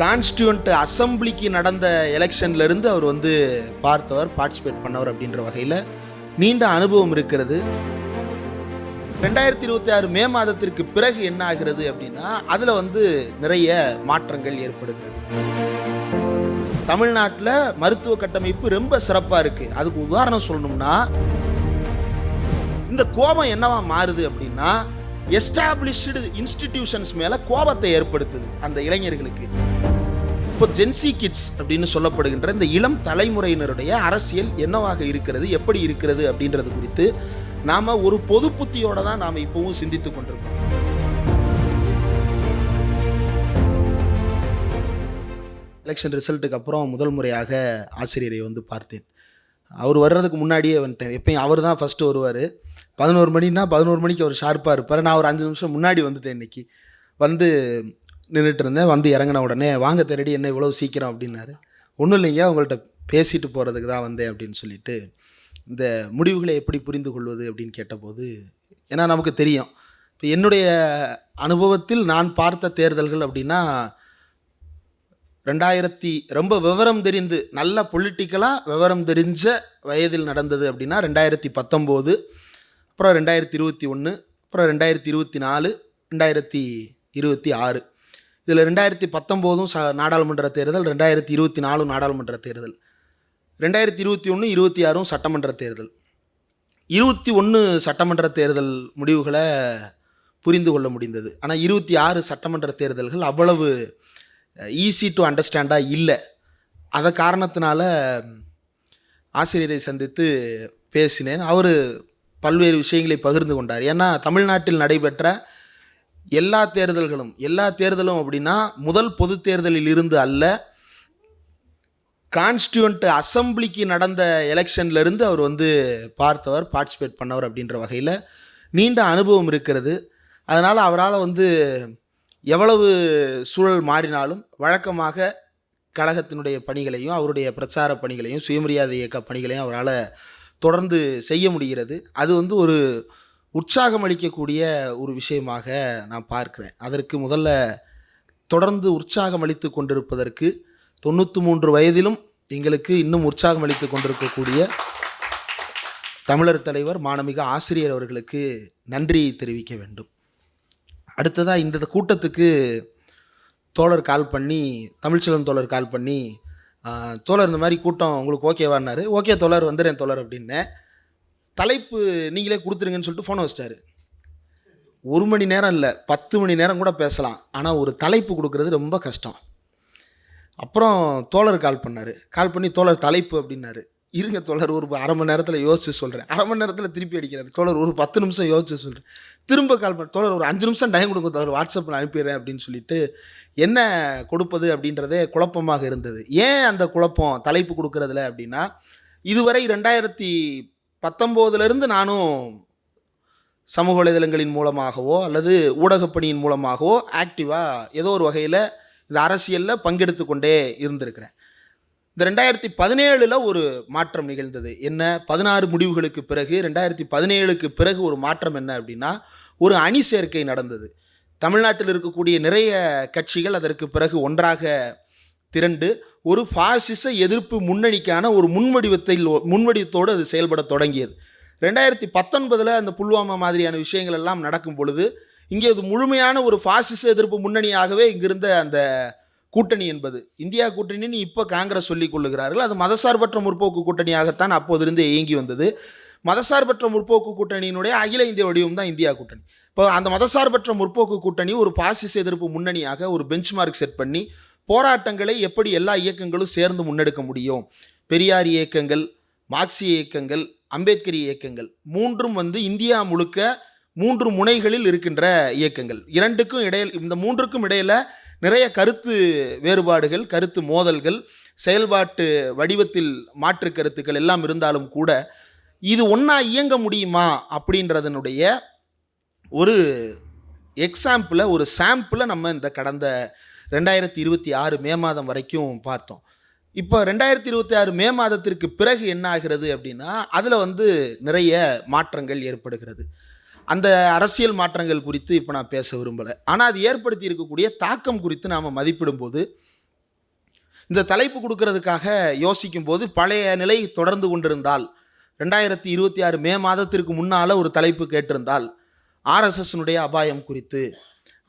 Constituent அசம்பிளிக்கு நடந்த எலெக்ஷன்லேருந்து அவர் பார்த்தவர், participate பண்ணவர் அப்படின்ற வகையில் நீண்ட அனுபவம் இருக்கிறது. 2026 மே மாதத்திற்கு பிறகு என்ன ஆகிறது அப்படின்னா அதில் நிறைய மாற்றங்கள் ஏற்படுகிறது. தமிழ்நாட்டில் மருத்துவ கட்டமைப்பு ரொம்ப சிறப்பாக இருக்குது. அதுக்கு உதாரணம் சொல்லணும்னா இந்த கோபம் என்னவா மாறுது அப்படின்னா எஸ்டாப்ளிஷ்டு இன்ஸ்டிடியூஷன்ஸ் மேலே கோபத்தை ஏற்படுத்துது அந்த இளைஞர்களுக்கு. இப்போ ஜென்சி கிட்ஸ் அப்படின்னு சொல்லப்படுகின்ற இந்த இளம் தலைமுறையினருடைய அரசியல் என்னவாக இருக்கிறது, எப்படி இருக்கிறது அப்படின்றது குறித்து நாம் ஒரு பொது புத்தியோடு தான் நாம் இப்போவும் சிந்தித்து கொண்டிருக்கோம். எலெக்ஷன் ரிசல்ட்டுக்கு அப்புறம் முதல் முறையாக ஆசிரியரை பார்த்தேன். அவர் வர்றதுக்கு முன்னாடியே வந்துட்டேன். எப்பயும் அவர் தான் ஃபஸ்ட்டு வருவார். 11 மணின்னா 11 மணிக்கு அவர் ஷார்ப்பாக இருப்பார். நான் ஒரு 5 நிமிஷம் முன்னாடி வந்துட்டேன். இன்றைக்கி நின்றுட்டு இருந்தேன். இறங்கின உடனே வாங்க தேரடி என்ன இவ்வளோ சீக்கிரம் அப்படின்னாரு. ஒன்றும் இல்லைங்க, உங்கள்கிட்ட பேசிட்டு போகிறதுக்கு தான் வந்தேன் அப்படின்னு சொல்லிட்டு இந்த முடிவுகளை எப்படி புரிந்து கொள்வது அப்படின்னு கேட்டபோது, ஏன்னா நமக்கு தெரியும், இப்போ என்னுடைய அனுபவத்தில் நான் பார்த்த தேர்தல்கள் அப்படின்னா 2000 ரொம்ப விவரம் தெரிந்து நல்ல பொலிட்டிக்கலாக விவரம் தெரிஞ்ச வயதில் நடந்தது அப்படின்னா 2019, அப்புறம் 2021, அப்புறம் 2024, 2026. இதில் 2019 நாடாளுமன்ற தேர்தல், 2024 நாடாளுமன்ற தேர்தல், 2021, 26 சட்டமன்ற தேர்தல். 21 சட்டமன்ற தேர்தல் முடிவுகளை புரிந்து கொள்ள முடிந்தது. ஆனால் 26 சட்டமன்ற தேர்தல்கள் அவ்வளவு ஈஸி டு அண்டர்ஸ்டாண்டாக இல்லை. அதை காரணத்தினால ஆசிரியரை சந்தித்து பேசினேன். அவர் பல்வேறு விஷயங்களை பகிர்ந்து கொண்டார். ஏன்னா தமிழ்நாட்டில் நடைபெற்ற எல்லா தேர்தலும் அப்படின்னா முதல் பொது தேர்தலில் இருந்து அல்ல, கான்ஸ்டியூண்ட் அசம்பிளிக்கு நடந்த எலெக்ஷன்லேருந்து அவர் பார்த்தவர், பார்ட்டிசிபேட் பண்ணவர் அப்படின்ற வகையில் நீண்ட அனுபவம் இருக்கிறது. அதனால் அவரால் எவ்வளவு சூழல் மாறினாலும் வழக்கமாக கழகத்தினுடைய பணிகளையும் அவருடைய பிரச்சார பணிகளையும் சுயமரியாதை இயக்க பணிகளையும் அவரால் தொடர்ந்து செய்ய முடிகிறது. அது ஒரு உற்சாகம் அளிக்கக்கூடிய ஒரு விஷயமாக நான் பார்க்கிறேன். அதற்கு முதல்ல தொடர்ந்து உற்சாகம் அளித்து கொண்டிருப்பதற்கு 93 வயதிலும் எங்களுக்கு இன்னும் உற்சாகம் அளித்து கொண்டிருக்கக்கூடிய தமிழர் தலைவர் மாண்புமிகு ஆசிரியர் அவர்களுக்கு நன்றி தெரிவிக்க வேண்டும். அடுத்ததாக இந்த கூட்டத்துக்கு தோழர் கால் பண்ணி, தமிழ்ச்செல்வன் தோழர் கால் பண்ணி, தோழர் இந்த மாதிரி கூட்டம் உங்களுக்கு ஓகேவான்னாரு. ஓகே தோழர், வந்துடுறேன் தோழர் அப்படின்னேன். தலைப்பு நீங்களே கொடுத்துருங்கன்னு சொல்லிட்டு ஃபோனை வச்சிட்டாரு. 1 மணி நேரம் இல்லை, 10 மணி நேரம் கூட பேசலாம். ஆனால் ஒரு தலைப்பு கொடுக்கறது ரொம்ப கஷ்டம். அப்புறம் தோழர் கால் பண்ணி தோழர் தலைப்பு அப்படின்னாரு. இருங்க தோழர், ஒரு 1/2 மணி நேரத்தில் யோசிச்சு சொல்கிறேன். 1/2 மணி நேரத்தில் திருப்பி அடிக்கிறார். தோழர் ஒரு 10 நிமிஷம் யோசிச்சு சொல்கிறேன். திரும்ப கால் பண்ண, தோழர் ஒரு 5 நிமிஷம் டைம் கொடுங்க தோழர், வாட்ஸ்அப்பில் அனுப்பிடுறேன் அப்படின்னு சொல்லிட்டு என்ன கொடுப்பது அப்படின்றதே குழப்பமாக இருந்தது. ஏன் அந்த குழப்பம் தலைப்பு கொடுக்கறதுல அப்படின்னா, இதுவரை 2019 நானும் சமூக வலைதளங்களின் மூலமாகவோ அல்லது ஊடகப்பணியின் மூலமாகவோ ஆக்டிவாக ஏதோ ஒரு வகையில் இந்த அரசியலில் பங்கெடுத்து கொண்டே இருந்திருக்கிறேன். இந்த 2017 ஒரு மாற்றம் நிகழ்ந்தது. என்ன, 16 முடிவுகளுக்கு பிறகு 2017க்கு பிறகு ஒரு மாற்றம் என்ன அப்படின்னா, ஒரு அணி சேர்க்கை நடந்தது. தமிழ்நாட்டில் இருக்கக்கூடிய நிறைய கட்சிகள் அதற்கு பிறகு ஒன்றாக திரண்டு ஒரு பாசிச எதிர்ப்பு முன்னணிக்கான ஒரு முன்வடிவத்தோடு அது செயல்பட தொடங்கியது. 2019 அந்த புல்வாமா மாதிரியான விஷயங்கள் எல்லாம் நடக்கும் பொழுது இங்கே அது முழுமையான ஒரு பாசிச எதிர்ப்பு முன்னணியாகவே இங்கிருந்த அந்த கூட்டணி என்பது இந்தியா கூட்டணின்னு இப்போ காங்கிரஸ் சொல்லிக் கொள்ளுகிறார்கள். அது மதசார்பற்ற முற்போக்கு கூட்டணியாகத்தான் அப்போதிருந்து இயங்கி வந்தது. மதசார்பற்ற முற்போக்கு கூட்டணியினுடைய அகில இந்திய வடிவம் தான் இந்தியா கூட்டணி. இப்போ அந்த மதசார்பற்ற முற்போக்கு கூட்டணி ஒரு பாசிச எதிர்ப்பு முன்னணியாக ஒரு பெஞ்ச்மார்க் செட் பண்ணி போராட்டங்களை எப்படி எல்லா இயக்கங்களும் சேர்ந்து முன்னெடுக்க முடியும், பெரியார் இயக்கங்கள், மார்க்சிய இயக்கங்கள், அம்பேத்கர் இயக்கங்கள் மூன்றும் இந்தியா முழுக்க 3 முனைகளில் இருக்கின்ற இயக்கங்கள். இந்த மூன்றுக்கும் இடையில் நிறைய கருத்து வேறுபாடுகள், கருத்து மோதல்கள், செயல்பாட்டு வடிவத்தில் மாற்று கருத்துக்கள் எல்லாம் இருந்தாலும் கூட இது ஒன்றா இயங்க முடியுமா அப்படின்றதனுடைய ஒரு எக்ஸாம்பிளை, ஒரு சாம்பிளை நம்ம இந்த கடந்த 2026 மே மாதம் வரைக்கும் பார்த்தோம். இப்போ 2026 மே மாதத்திற்கு பிறகு என்ன ஆகிறது அப்படின்னா அதில் நிறைய மாற்றங்கள் ஏற்படுகிறது. அந்த அரசியல் மாற்றங்கள் குறித்து இப்போ நான் பேச விரும்பலை. ஆனால் அது ஏற்படுத்தி இருக்கக்கூடிய தாக்கம் குறித்து நாம் மதிப்பிடும்போது இந்த தலைப்பு கொடுக்கறதுக்காக யோசிக்கும் போது பழைய நிலை தொடர்ந்து கொண்டிருந்தால் 2026 மே மாதத்திற்கு முன்னால் ஒரு தலைப்பு கேட்டிருந்தால் ஆர்எஸ்எஸ்னுடைய அபாயம் குறித்து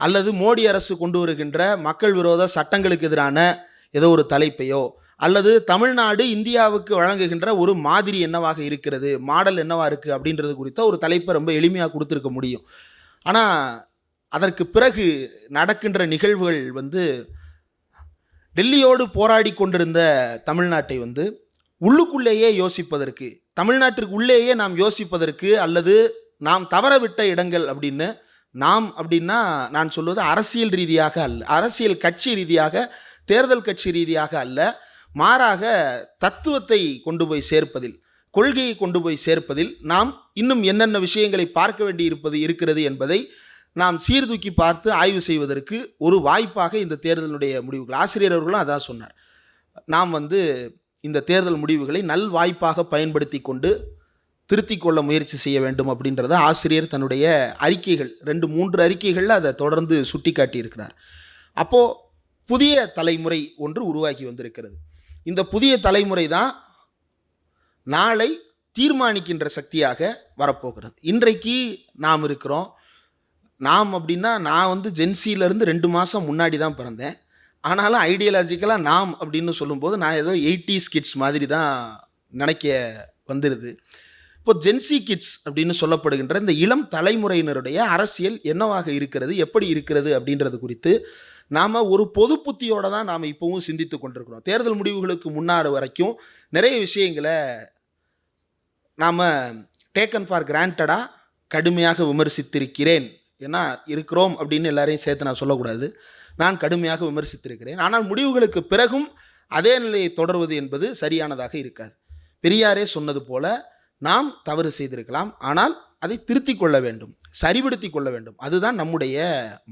அல்லது மோடி அரசு கொண்டு வருகின்ற மக்கள் விரோத சட்டங்களுக்கு எதிரான ஏதோ ஒரு தலைப்பையோ அல்லது தமிழ்நாடு இந்தியாவுக்கு வழங்குகின்ற ஒரு மாதிரி என்னவாக இருக்கிறது, மாடல் என்னவா இருக்குது அப்படின்றது குறித்த ஒரு தலைப்பை ரொம்ப எளிமையாக கொடுத்துருக்க முடியும். ஆனால் அதற்கு பிறகு நடக்கின்ற நிகழ்வுகள் டெல்லியோடு போராடி கொண்டிருந்த தமிழ்நாட்டை உள்ளுக்குள்ளேயே யோசிப்பதற்கு, தமிழ்நாட்டிற்கு உள்ளேயே நாம் யோசிப்பதற்கு அல்லது நாம் தவறவிட்ட இடங்கள் அப்படின்னா நான் சொல்வது அரசியல் ரீதியாக அல்ல, அரசியல் கட்சி ரீதியாக, தேர்தல் கட்சி ரீதியாக அல்ல, மாறாக தத்துவத்தை கொண்டு போய் சேர்ப்பதில், கொள்கையை கொண்டு போய் சேர்ப்பதில் நாம் இன்னும் என்னென்ன விஷயங்களை பார்க்க வேண்டி இருக்கிறது என்பதை நாம் சீர்தூக்கி பார்த்து ஆய்வு செய்வதற்கு ஒரு வாய்ப்பாக இந்த தேர்தலுடைய முடிவுகள், ஆசிரியர் அவர்களும் அதான் சொன்னார், நாம் இந்த தேர்தல் முடிவுகளை நல் வாய்ப்பாக பயன்படுத்தி கொண்டு திருத்தி கொள்ள முயற்சி செய்ய வேண்டும் அப்படின்றத ஆசிரியர் தன்னுடைய அறிக்கைகள் 2-3 அறிக்கைகளில் அதை தொடர்ந்து சுட்டி காட்டியிருக்கிறார். அப்போது புதிய தலைமுறை ஒன்று உருவாகி வந்திருக்கிறது. இந்த புதிய தலைமுறை தான் நாளை தீர்மானிக்கின்ற சக்தியாக வரப்போகிறது. இன்றைக்கு நாம் இருக்கிறோம். நாம் அப்படின்னா நான் ஜென்சியிலேருந்து 2 மாதம் முன்னாடி தான் பிறந்தேன். ஆனாலும் ஐடியாலஜிக்கலாக நாம் அப்படின்னு சொல்லும்போது நான் ஏதோ 80s கிட்ஸ் மாதிரி தான் நினைக்க வந்துடுது. இப்போ ஜென்சி கிட்ஸ் அப்படின்னு சொல்லப்படுகின்ற இந்த இளம் தலைமுறையினருடைய அரசியல் என்னவாக இருக்கிறது, எப்படி இருக்கிறது அப்படின்றது குறித்து நாம் ஒரு பொது புத்தியோடு தான் நாம் இப்போவும் சிந்தித்து கொண்டிருக்கிறோம். தேர்தல் முடிவுகளுக்கு முன்னாடி வரைக்கும் நிறைய விஷயங்களை நாம் டேக்கன் ஃபார் கிராண்டடாக கடுமையாக விமர்சித்திருக்கிறேன். ஏன்னா இருக்கிறோம் அப்படின்னு எல்லாரையும் சேர்த்து நான் சொல்லக்கூடாது, நான் கடுமையாக விமர்சித்திருக்கிறேன். ஆனால் முடிவுகளுக்கு பிறகும் அதே நிலையை தொடர்வது என்பது சரியானதாக இருக்காது. பெரியாரே சொன்னது போல நாம் தவறு செய்திருக்கலாம், ஆனால் அதை திருத்தி கொள்ள வேண்டும், சரிபடுத்தி கொள்ள வேண்டும். அதுதான் நம்முடைய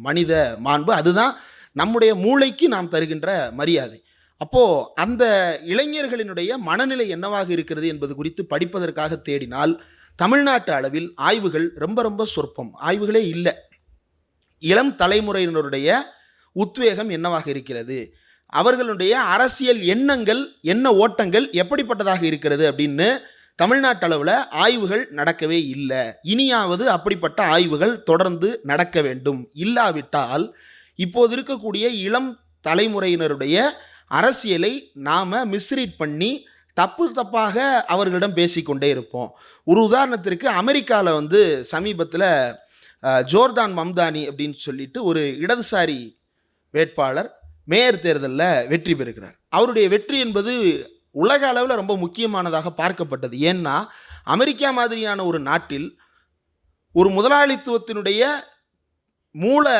மனித மாண்பு, அதுதான் நம்முடைய மூளைக்கு நாம் தருகின்ற மரியாதை. அப்போது அந்த இளைஞர்களினுடைய மனநிலை என்னவாக இருக்கிறது என்பது குறித்து படிப்பதற்காக தேடினால் தமிழ்நாட்டு அளவில் ஆய்வுகள் ரொம்ப ரொம்ப சொற்பம், ஆய்வுகளே இல்லை. இளம் தலைமுறையினருடைய உத்வேகம் என்னவாக இருக்கிறது, அவர்களுடைய அரசியல் எண்ணங்கள் என்ன, ஓட்டங்கள் எப்படிப்பட்டதாக இருக்கிறது அப்படின்னு தமிழ்நாட்டு அளவில் ஆய்வுகள் நடக்கவே இல்லை. இனியாவது அப்படிப்பட்ட ஆய்வுகள் தொடர்ந்து நடக்க வேண்டும். இல்லாவிட்டால் இப்போது இருக்கக்கூடிய இளம் தலைமுறையினருடைய அரசியலை நாம் மிஸ்ரீட் பண்ணி தப்பாக அவர்களிடம் பேசிக்கொண்டே இருப்போம். ஒரு உதாரணத்திற்கு அமெரிக்காவில் சமீபத்தில் ஜோர்தான் மம்தானி அப்படின்னு சொல்லிட்டு ஒரு இடதுசாரி வேட்பாளர் மேயர் தேர்தலில் வெற்றி பெறுகிறார். அவருடைய வெற்றி என்பது உலக அளவில் ரொம்ப முக்கியமானதாக பார்க்கப்பட்டது. ஏன்னா அமெரிக்கா மாதிரியான ஒரு நாட்டில், ஒரு முதலாளித்துவத்தினுடைய மூல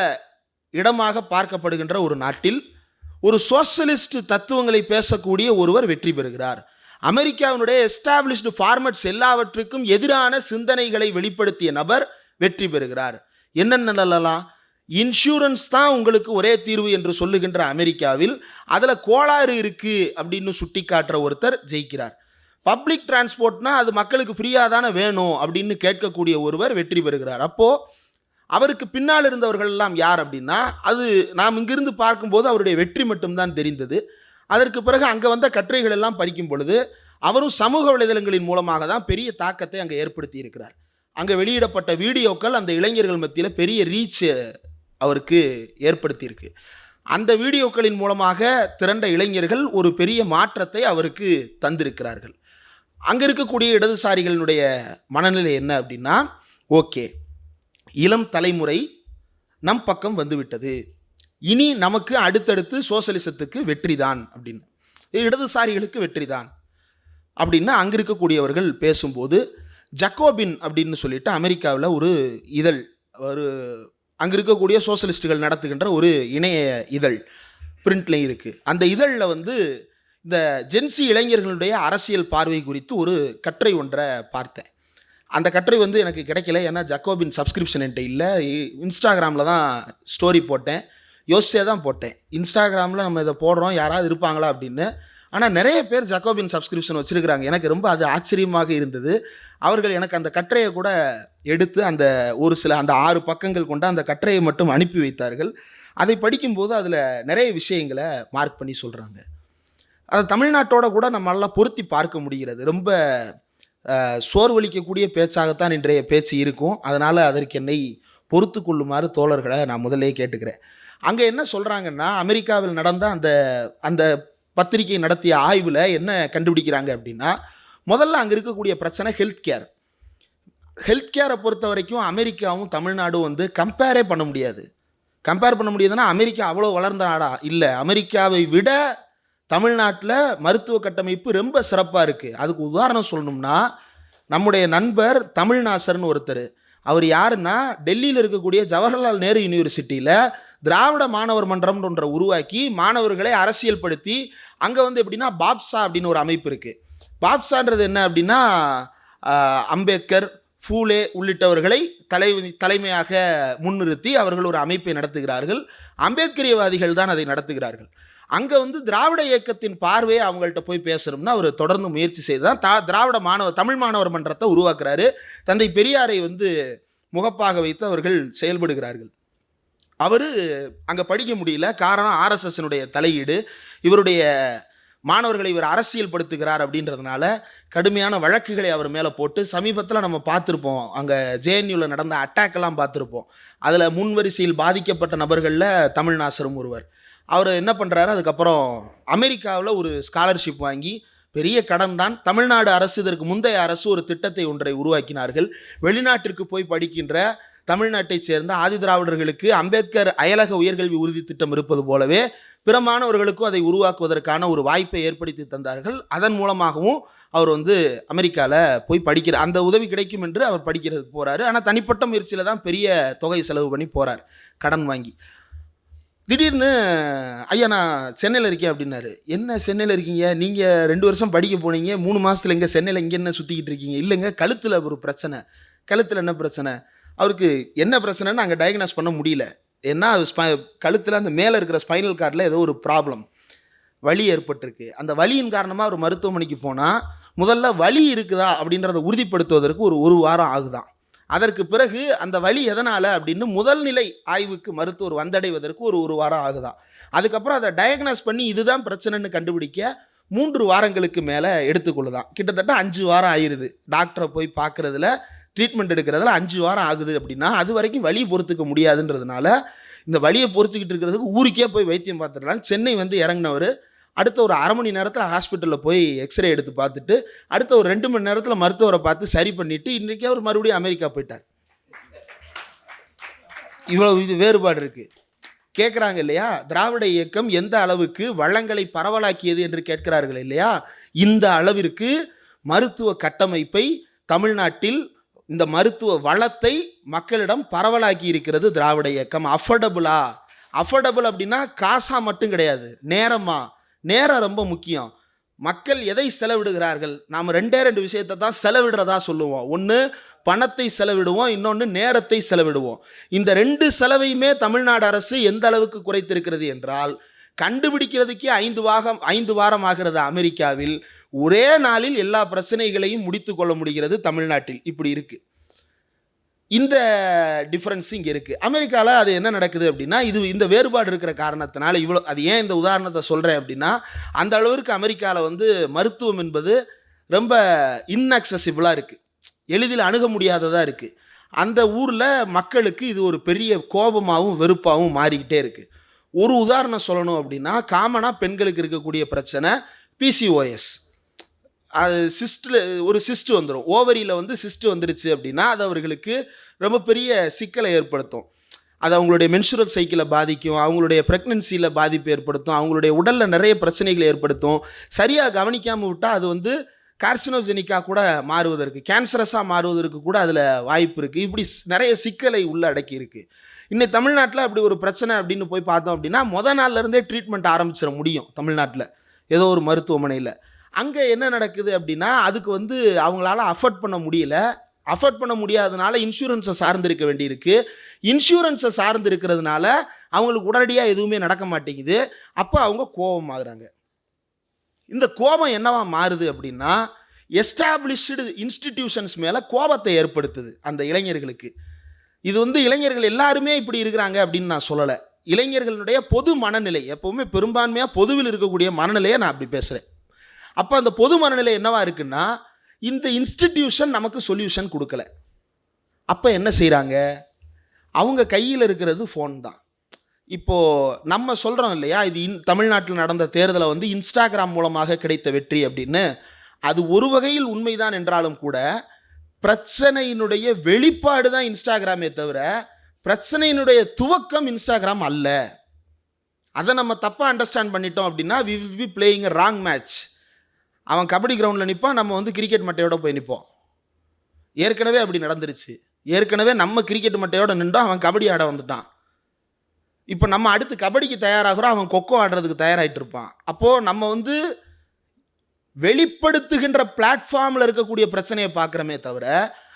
இடமாக பார்க்கப்படுகின்ற ஒரு நாட்டில் ஒரு சோஷலிஸ்ட் தத்துவங்களை பேசக்கூடிய ஒருவர் வெற்றி பெறுகிறார். அமெரிக்காவினுடைய எஸ்டாப்ளிஷ்டு ஃபார்மட்ஸ் எல்லாவற்றுக்கும் எதிரான சிந்தனைகளை வெளிப்படுத்திய நபர் வெற்றி பெறுகிறார். என்னென்னலாம், இன்சூரன்ஸ் தான் உங்களுக்கு ஒரே தீர்வு என்று சொல்லுகின்ற அமெரிக்காவில் அதில் கோளாறு இருக்குது அப்படின்னு சுட்டி காட்டுற ஒருத்தர் ஜெயிக்கிறார். பப்ளிக் டிரான்ஸ்போர்ட்னா அது மக்களுக்கு ஃப்ரீயாக தானே வேணும் அப்படின்னு கேட்கக்கூடிய ஒருவர் வெற்றி பெறுகிறார். அப்போது அவருக்கு பின்னால் இருந்தவர்கள் எல்லாம் யார் அப்படின்னா, அது நாம் இங்கிருந்து பார்க்கும்போது அவருடைய வெற்றி மட்டும்தான் தெரிந்தது. அதற்கு பிறகு அங்கே வந்த கட்டுரைகள் எல்லாம் படிக்கும் பொழுது அவரும் சமூக வலைதளங்களின் மூலமாக தான் பெரிய தாக்கத்தை அங்கே ஏற்படுத்தி இருக்கிறார். அங்கே வெளியிடப்பட்ட வீடியோக்கள் அந்த இளைஞர்கள் மத்தியில் பெரிய ரீச் அவருக்கு ஏற்படுத்தியிருக்கு. அந்த வீடியோக்களின் மூலமாக திரண்ட இளைஞர்கள் ஒரு பெரிய மாற்றத்தை அவருக்கு தந்திருக்கிறார்கள். அங்கே இருக்கக்கூடிய இடதுசாரிகளினுடைய மனநிலை என்ன அப்படின்னா, ஓகே, இளம் தலைமுறை நம் பக்கம் வந்துவிட்டது, இனி நமக்கு அடுத்தடுத்து சோசலிசத்துக்கு வெற்றி தான் அப்படின்னு, இடதுசாரிகளுக்கு வெற்றி தான் அப்படின்னு அங்கே இருக்கக்கூடியவர்கள் பேசும்போது, ஜக்கோபின் அப்படின்னு சொல்லிட்டு அமெரிக்காவில் ஒரு இதழ், ஒரு அங்கே இருக்கக்கூடிய சோசலிஸ்டுகள் நடத்துகின்ற ஒரு இணைய இதழ் பிரிண்ட்லையும் இருக்குது. அந்த இதழில் இந்த ஜென்சி இளைஞர்களுடைய அரசியல் பார்வை குறித்து ஒரு கட்டுரை ஒன்றை பார்த்தேன். அந்த கட்டுரை எனக்கு கிடைக்கல, ஏன்னா ஜக்கோபின் சப்ஸ்கிரிப்ஷன் என்கிட்ட இல்லை. இன்ஸ்டாகிராமில் தான் ஸ்டோரி போட்டேன், யோசிச்சே தான் போட்டேன். இன்ஸ்டாகிராமில் நம்ம இதை போடுறோம், யாராவது இருப்பாங்களா அப்படின்னு. ஆனால் நிறைய பேர் ஜக்கோபின் சப்ஸ்கிரிப்ஷன் வச்சுருக்கிறாங்க. எனக்கு ரொம்ப அது ஆச்சரியமாக இருந்தது. அவர்கள் எனக்கு அந்த கட்டுரையை கூட எடுத்து அந்த ஒரு சில அந்த 6 பக்கங்கள் கொண்ட அந்த கட்டுரையை மட்டும் அனுப்பி வைத்தார்கள். அதை படிக்கும்போது அதில் நிறைய விஷயங்களை மார்க் பண்ணி சொல்கிறாங்க. அதை தமிழ்நாட்டோட கூட நம்மளால் பொருத்தி பார்க்க முடிகிறது. ரொம்ப சோர்வளிக்கக்கூடிய பேச்சாகத்தான் இன்றைய பேச்சு இருக்கும். அதனால் அதற்கு என்னை பொறுத்து கொள்ளுமாறு தோழர்களை நான் முதலே கேட்டுக்கிறேன். அங்கே என்ன சொல்கிறாங்கன்னா, அமெரிக்காவில் நடந்த அந்த அந்த பத்திரிகை நடத்திய ஆய்வில் என்ன கண்டுபிடிக்கிறாங்க அப்படின்னா, முதல்ல அங்கே இருக்கக்கூடிய பிரச்சனை ஹெல்த் கேர். ஹெல்த் கேரை பொறுத்த வரைக்கும் அமெரிக்காவும் தமிழ்நாடும் வந்து கம்பேரே பண்ண முடியாது. கம்பேர் பண்ண முடியுதுன்னா அமெரிக்கா அவ்வளோ வளர்ந்த நாடா இல்லை. அமெரிக்காவை விட தமிழ்நாட்டில் மருத்துவ கட்டமைப்பு ரொம்ப சிறப்பாக இருக்குது. அதுக்கு உதாரணம் சொல்லணும்னா, நம்முடைய நண்பர் தமிழ்நாசர்னு ஒருத்தர், அவர் யாருன்னா டெல்லியில் இருக்கக்கூடிய ஜவஹர்லால் நேரு யூனிவர்சிட்டியில் திராவிட மாணவர் மன்றம்ன்ற ஒன்றை உருவாக்கி மாணவர்களை அரசியல் படுத்தி அங்கே வந்து எப்படின்னா பாப்சா அப்படின்னு ஒரு அமைப்பு இருக்குது. பாப்சான்றது என்ன அப்படின்னா, அம்பேத்கர், ஃபூலே உள்ளிட்டவர்களை தலைமையாக முன்னிறுத்தி அவர்கள் ஒரு அமைப்பை நடத்துகிறார்கள். அம்பேத்கரியவாதிகள் தான் அதை நடத்துகிறார்கள். அங்கே வந்து திராவிட இயக்கத்தின் பார்வையை அவங்கள்ட்ட போய் பேசணும்னா அவர் தொடர்ந்து முயற்சி செய்து தான் தமிழ் மாணவர் மன்றத்தை உருவாக்குறாரு. தந்தை பெரியாரை வந்து முகப்பாக வைத்து அவர்கள் செயல்படுகிறார்கள். அவர் அங்கே படிக்க முடியல. காரணம் ஆர்எஸ்எஸ்னுடைய தலையீடு. இவருடைய மாணவர்களை இவர் அரசியல் படுத்துகிறார் அப்படின்றதுனால கடுமையான வழக்குகளை அவர் மேலே போட்டு சமீபத்தில் நம்ம பார்த்துருப்போம். அங்கே ஜேஎன்யூவில் நடந்த அட்டாக்கெல்லாம் பார்த்துருப்போம். அதில் முன்வரிசையில் பாதிக்கப்பட்ட நபர்களில் தமிழ்நாசரும் ஒருவர். அவர் என்ன பண்ணுறாரு, அதுக்கப்புறம் அமெரிக்காவில் ஒரு ஸ்காலர்ஷிப் வாங்கி, பெரிய கடன் தான், தமிழ்நாடு அரசு இதற்கு முந்தைய அரசு ஒரு திட்டத்தை ஒன்றை உருவாக்கினார்கள். வெளிநாட்டிற்கு போய் படிக்கின்ற தமிழ்நாட்டைச் சேர்ந்த ஆதி திராவிடர்களுக்கு அம்பேத்கர் அயலக உயர்கல்வி உறுதி திட்டம் இருப்பது போலவே பிற மாணவர்களுக்கும் அதை உருவாக்குவதற்கான ஒரு வாய்ப்பை ஏற்படுத்தி தந்தார்கள். அதன் மூலமாகவும் அவர் வந்து அமெரிக்காவில் போய் படிக்கிற அந்த உதவி கிடைக்கும் என்று அவர் படிக்கிறதுக்கு போகிறாரு. ஆனால் தனிப்பட்ட முயற்சியில் தான் பெரிய தொகை செலவு பண்ணி போகிறார், கடன் வாங்கி. திடீர்னு ஐயா நான் சென்னையில் இருக்கேன் அப்படின்னாரு. என்ன சென்னையில் இருக்கீங்க, நீங்கள் 2 வருஷம் படிக்க போனீங்க, 3 மாதத்தில் எங்கே சென்னையில் இங்கே என்ன சுற்றிக்கிட்டு இருக்கீங்க? இல்லைங்க, கழுத்தில் ஒரு பிரச்சனை. கழுத்தில் என்ன பிரச்சனை? அவருக்கு என்ன பிரச்சனைன்னு அங்கே டயக்னாஸ் பண்ண முடியல. ஏன்னா கழுத்தில் அந்த மேலே இருக்கிற ஸ்பைனல் கார்டில் ஏதோ ஒரு ப்ராப்ளம், வலி ஏற்பட்டிருக்கு. அந்த வலியின் காரணமாக அவர் மருத்துவமனைக்கு போனால் முதல்ல வலி இருக்குதா அப்படின்றத உறுதிப்படுத்துவதற்கு ஒரு வாரம் ஆகுதான். அதற்கு பிறகு அந்த வலி எதனால் அப்படின்னு முதல் நிலை ஆய்வுக்கு மருத்துவர் வந்தடைவதற்கு ஒரு வாரம் ஆகுதான். அதுக்கப்புறம் அதை டயக்னாஸ் பண்ணி இதுதான் பிரச்சனைன்னு கண்டுபிடிக்க 3 வாரங்களுக்கு மேலே எடுத்துக்கொள்ளுதான். கிட்டத்தட்ட 5 வாரம் ஆயிடுது. டாக்டரை போய் பார்க்குறதுல, ட்ரீட்மெண்ட் எடுக்கிறதுல 5 வாரம் ஆகுது. அப்படின்னா அது வரைக்கும் வலியை பொறுத்துக்க முடியாதுன்றதுனால இந்த வலியை பொறுத்துக்கிட்டு இருக்கிறதுக்கு ஊருக்கே போய் வைத்தியம் பார்த்துடலாம் சென்னை வந்து இறங்கினவர் அடுத்த ஒரு 1/2 மணி நேரத்தில் ஹாஸ்பிட்டலில் போய் எக்ஸ்ரே எடுத்து பார்த்துட்டு அடுத்த ஒரு 2 மணி நேரத்தில் மருத்துவரை பார்த்து சரி பண்ணிவிட்டு இன்றைக்கி அவர் மறுபடியும் அமெரிக்கா போயிட்டார். இவ்வளவு இது வேறுபாடு இருக்குது. கேட்குறாங்க இல்லையா, திராவிட இயக்கம் எந்த அளவுக்கு வளங்களை பரவலாக்கியது என்று கேட்கிறார்கள் இல்லையா. இந்த அளவிற்கு மருத்துவ கட்டமைப்பை தமிழ்நாட்டில், இந்த மருத்துவ வளத்தை மக்களிடம் பரவலாக்கி இருக்கிறது திராவிட இயக்கம். அஃபோர்டபுள் அப்படின்னா காசாக மட்டும் கிடையாது, நேரம் ரொம்ப முக்கியம். மக்கள் எதை செலவிடுகிறார்கள்? நாம் 2 விஷயத்தை தான் செலவிடுறதா சொல்லுவோம். ஒன்று பணத்தை செலவிடுவோம், இன்னொன்று நேரத்தை செலவிடுவோம். இந்த 2 செலவையுமே தமிழ்நாடு அரசு எந்த அளவுக்கு குறைத்திருக்கிறது என்றால், கண்டுபிடிக்கிறதுக்கே 5 வாரம் ஆகிறது அமெரிக்காவில். ஒரே நாளில் எல்லா பிரச்சனைகளையும் முடித்து கொள்ள முடிகிறது தமிழ்நாட்டில். இப்படி இருக்குது. இந்த டிஃப்ரென்ஸ் இங்கே இருக்குது. அமெரிக்காவில் அது என்ன நடக்குது அப்படின்னா, இந்த வேறுபாடு இருக்கிற காரணத்தினால அது ஏன் இந்த உதாரணத்தை சொல்கிறேன் அப்படின்னா, அந்த அளவிற்கு அமெரிக்காவில் வந்து மருத்துவம் என்பது ரொம்ப இன்அக்சசிபிளாக இருக்குது, எளிதில் அணுக முடியாததாக இருக்குது. அந்த ஊரில் மக்களுக்கு இது ஒரு பெரிய கோபமாகவும் வெறுப்பாகவும் மாறிக்கிட்டே இருக்குது. ஒரு உதாரணம் சொல்லணும் அப்படின்னா, காமனாக பெண்களுக்கு இருக்கக்கூடிய பிரச்சனை பிசிஓஎஸ். அது ஒரு சிஸ்ட் வந்துடும், ஓவரியில் வந்து சிஸ்ட் வந்துருச்சு அப்படின்னா அது அவர்களுக்கு ரொம்ப பெரிய சிக்கலை ஏற்படுத்தும். அது அவங்களுடைய மென்சுரல் சைக்கிளை பாதிக்கும், அவங்களுடைய ப்ரெக்னன்சியில் பாதிப்பு ஏற்படுத்தும், அவங்களுடைய உடலில் நிறைய பிரச்சனைகளை ஏற்படுத்தும். சரியாக கவனிக்காமல் விட்டால் அது வந்து கார்சினோஜெனிக்காக கூட மாறுவதற்கு, கேன்சரஸாக மாறுவதற்கு கூட அதில் வாய்ப்பு இருக்குது. இப்படி நிறைய சிக்கலை உள்ள அடக்கி இருக்குது. இன்னைக்கு தமிழ்நாட்டில் அப்படி ஒரு பிரச்சனை அப்படின்னு போய் பார்த்தோம் அப்படின்னா நாள்லேருந்தே ட்ரீட்மெண்ட் ஆரம்பிச்சிட முடியும் தமிழ்நாட்டில் ஏதோ ஒரு மருத்துவமனையில். அங்கே என்ன நடக்குது அப்படின்னா, அதுக்கு வந்து அவங்களால அஃபோர்ட் பண்ண முடியல. அஃபோர்ட் பண்ண முடியாதனால இன்சூரன்ஸை சார்ந்திருக்க வேண்டியிருக்கு. இன்சூரன்ஸை சார்ந்து இருக்கிறதுனால அவங்களுக்கு உடனடியாக எதுவுமே நடக்க மாட்டேங்குது. அப்போ அவங்க கோபமாகறாங்க. இந்த கோபம் என்னவா மாறுது அப்படின்னா, எஸ்டாப்ளிஷ்டு இன்ஸ்டிடியூஷன்ஸ் மேலே கோபத்தை ஏற்படுத்துது அந்த இளைஞர்களுக்கு. இது வந்து இளைஞர்கள் எல்லாருமே இப்படி இருக்கிறாங்க அப்படின்னு நான் சொல்லலை. இளைஞர்களுடைய பொது மனநிலை, எப்போவுமே பெரும்பான்மையாக பொதுவில் இருக்கக்கூடிய மனநிலையை நான் அப்படி பேசுகிறேன். அப்போ அந்த பொது மனநிலை என்னவா இருக்குன்னா, இந்த இன்ஸ்டிடியூஷன் நமக்கு சொல்யூஷன் கொடுக்கல. அப்போ என்ன செய்கிறாங்க, அவங்க கையில் இருக்கிறது ஃபோன் தான். இப்போது நம்ம சொல்கிறோம் இல்லையா, இது தமிழ்நாட்டில் நடந்த தேர்தலை வந்து இன்ஸ்டாகிராம் மூலமாக கிடைத்த வெற்றி அப்படின்னு. அது ஒரு வகையில் உண்மைதான் என்றாலும் கூட பிரச்சனையினுடைய வெளிப்பாடு தான் இன்ஸ்டாகிராமே தவிர பிரச்சனையினுடைய துவக்கம் இன்ஸ்டாகிராம் அல்ல. அதை நம்ம தப்பாக அண்டர்ஸ்டாண்ட் பண்ணிட்டோம் அப்படின்னா we will be playing a wrong match. அவன் கபடி கிரவுண்டில் நிற்பான், நம்ம வந்து கிரிக்கெட் மட்டையோட போய் நிற்போம். ஏற்கனவே அப்படி நடந்துருச்சு. ஏற்கனவே நம்ம கிரிக்கெட் மட்டையோட நின்றோம், அவன் கபடி ஆட வந்துட்டான். இப்போ நம்ம அடுத்து கபடிக்கு தயாராகிறோம், அவன் கொக்கோ ஆடுறதுக்கு தயாராகிட்டு இருப்பான். அப்போது நம்ம வந்து வெளிப்படுத்துகின்ற பிளாட்ஃபார்மில் இருக்கக்கூடிய பிரச்சனையை பார்க்குறமே தவிர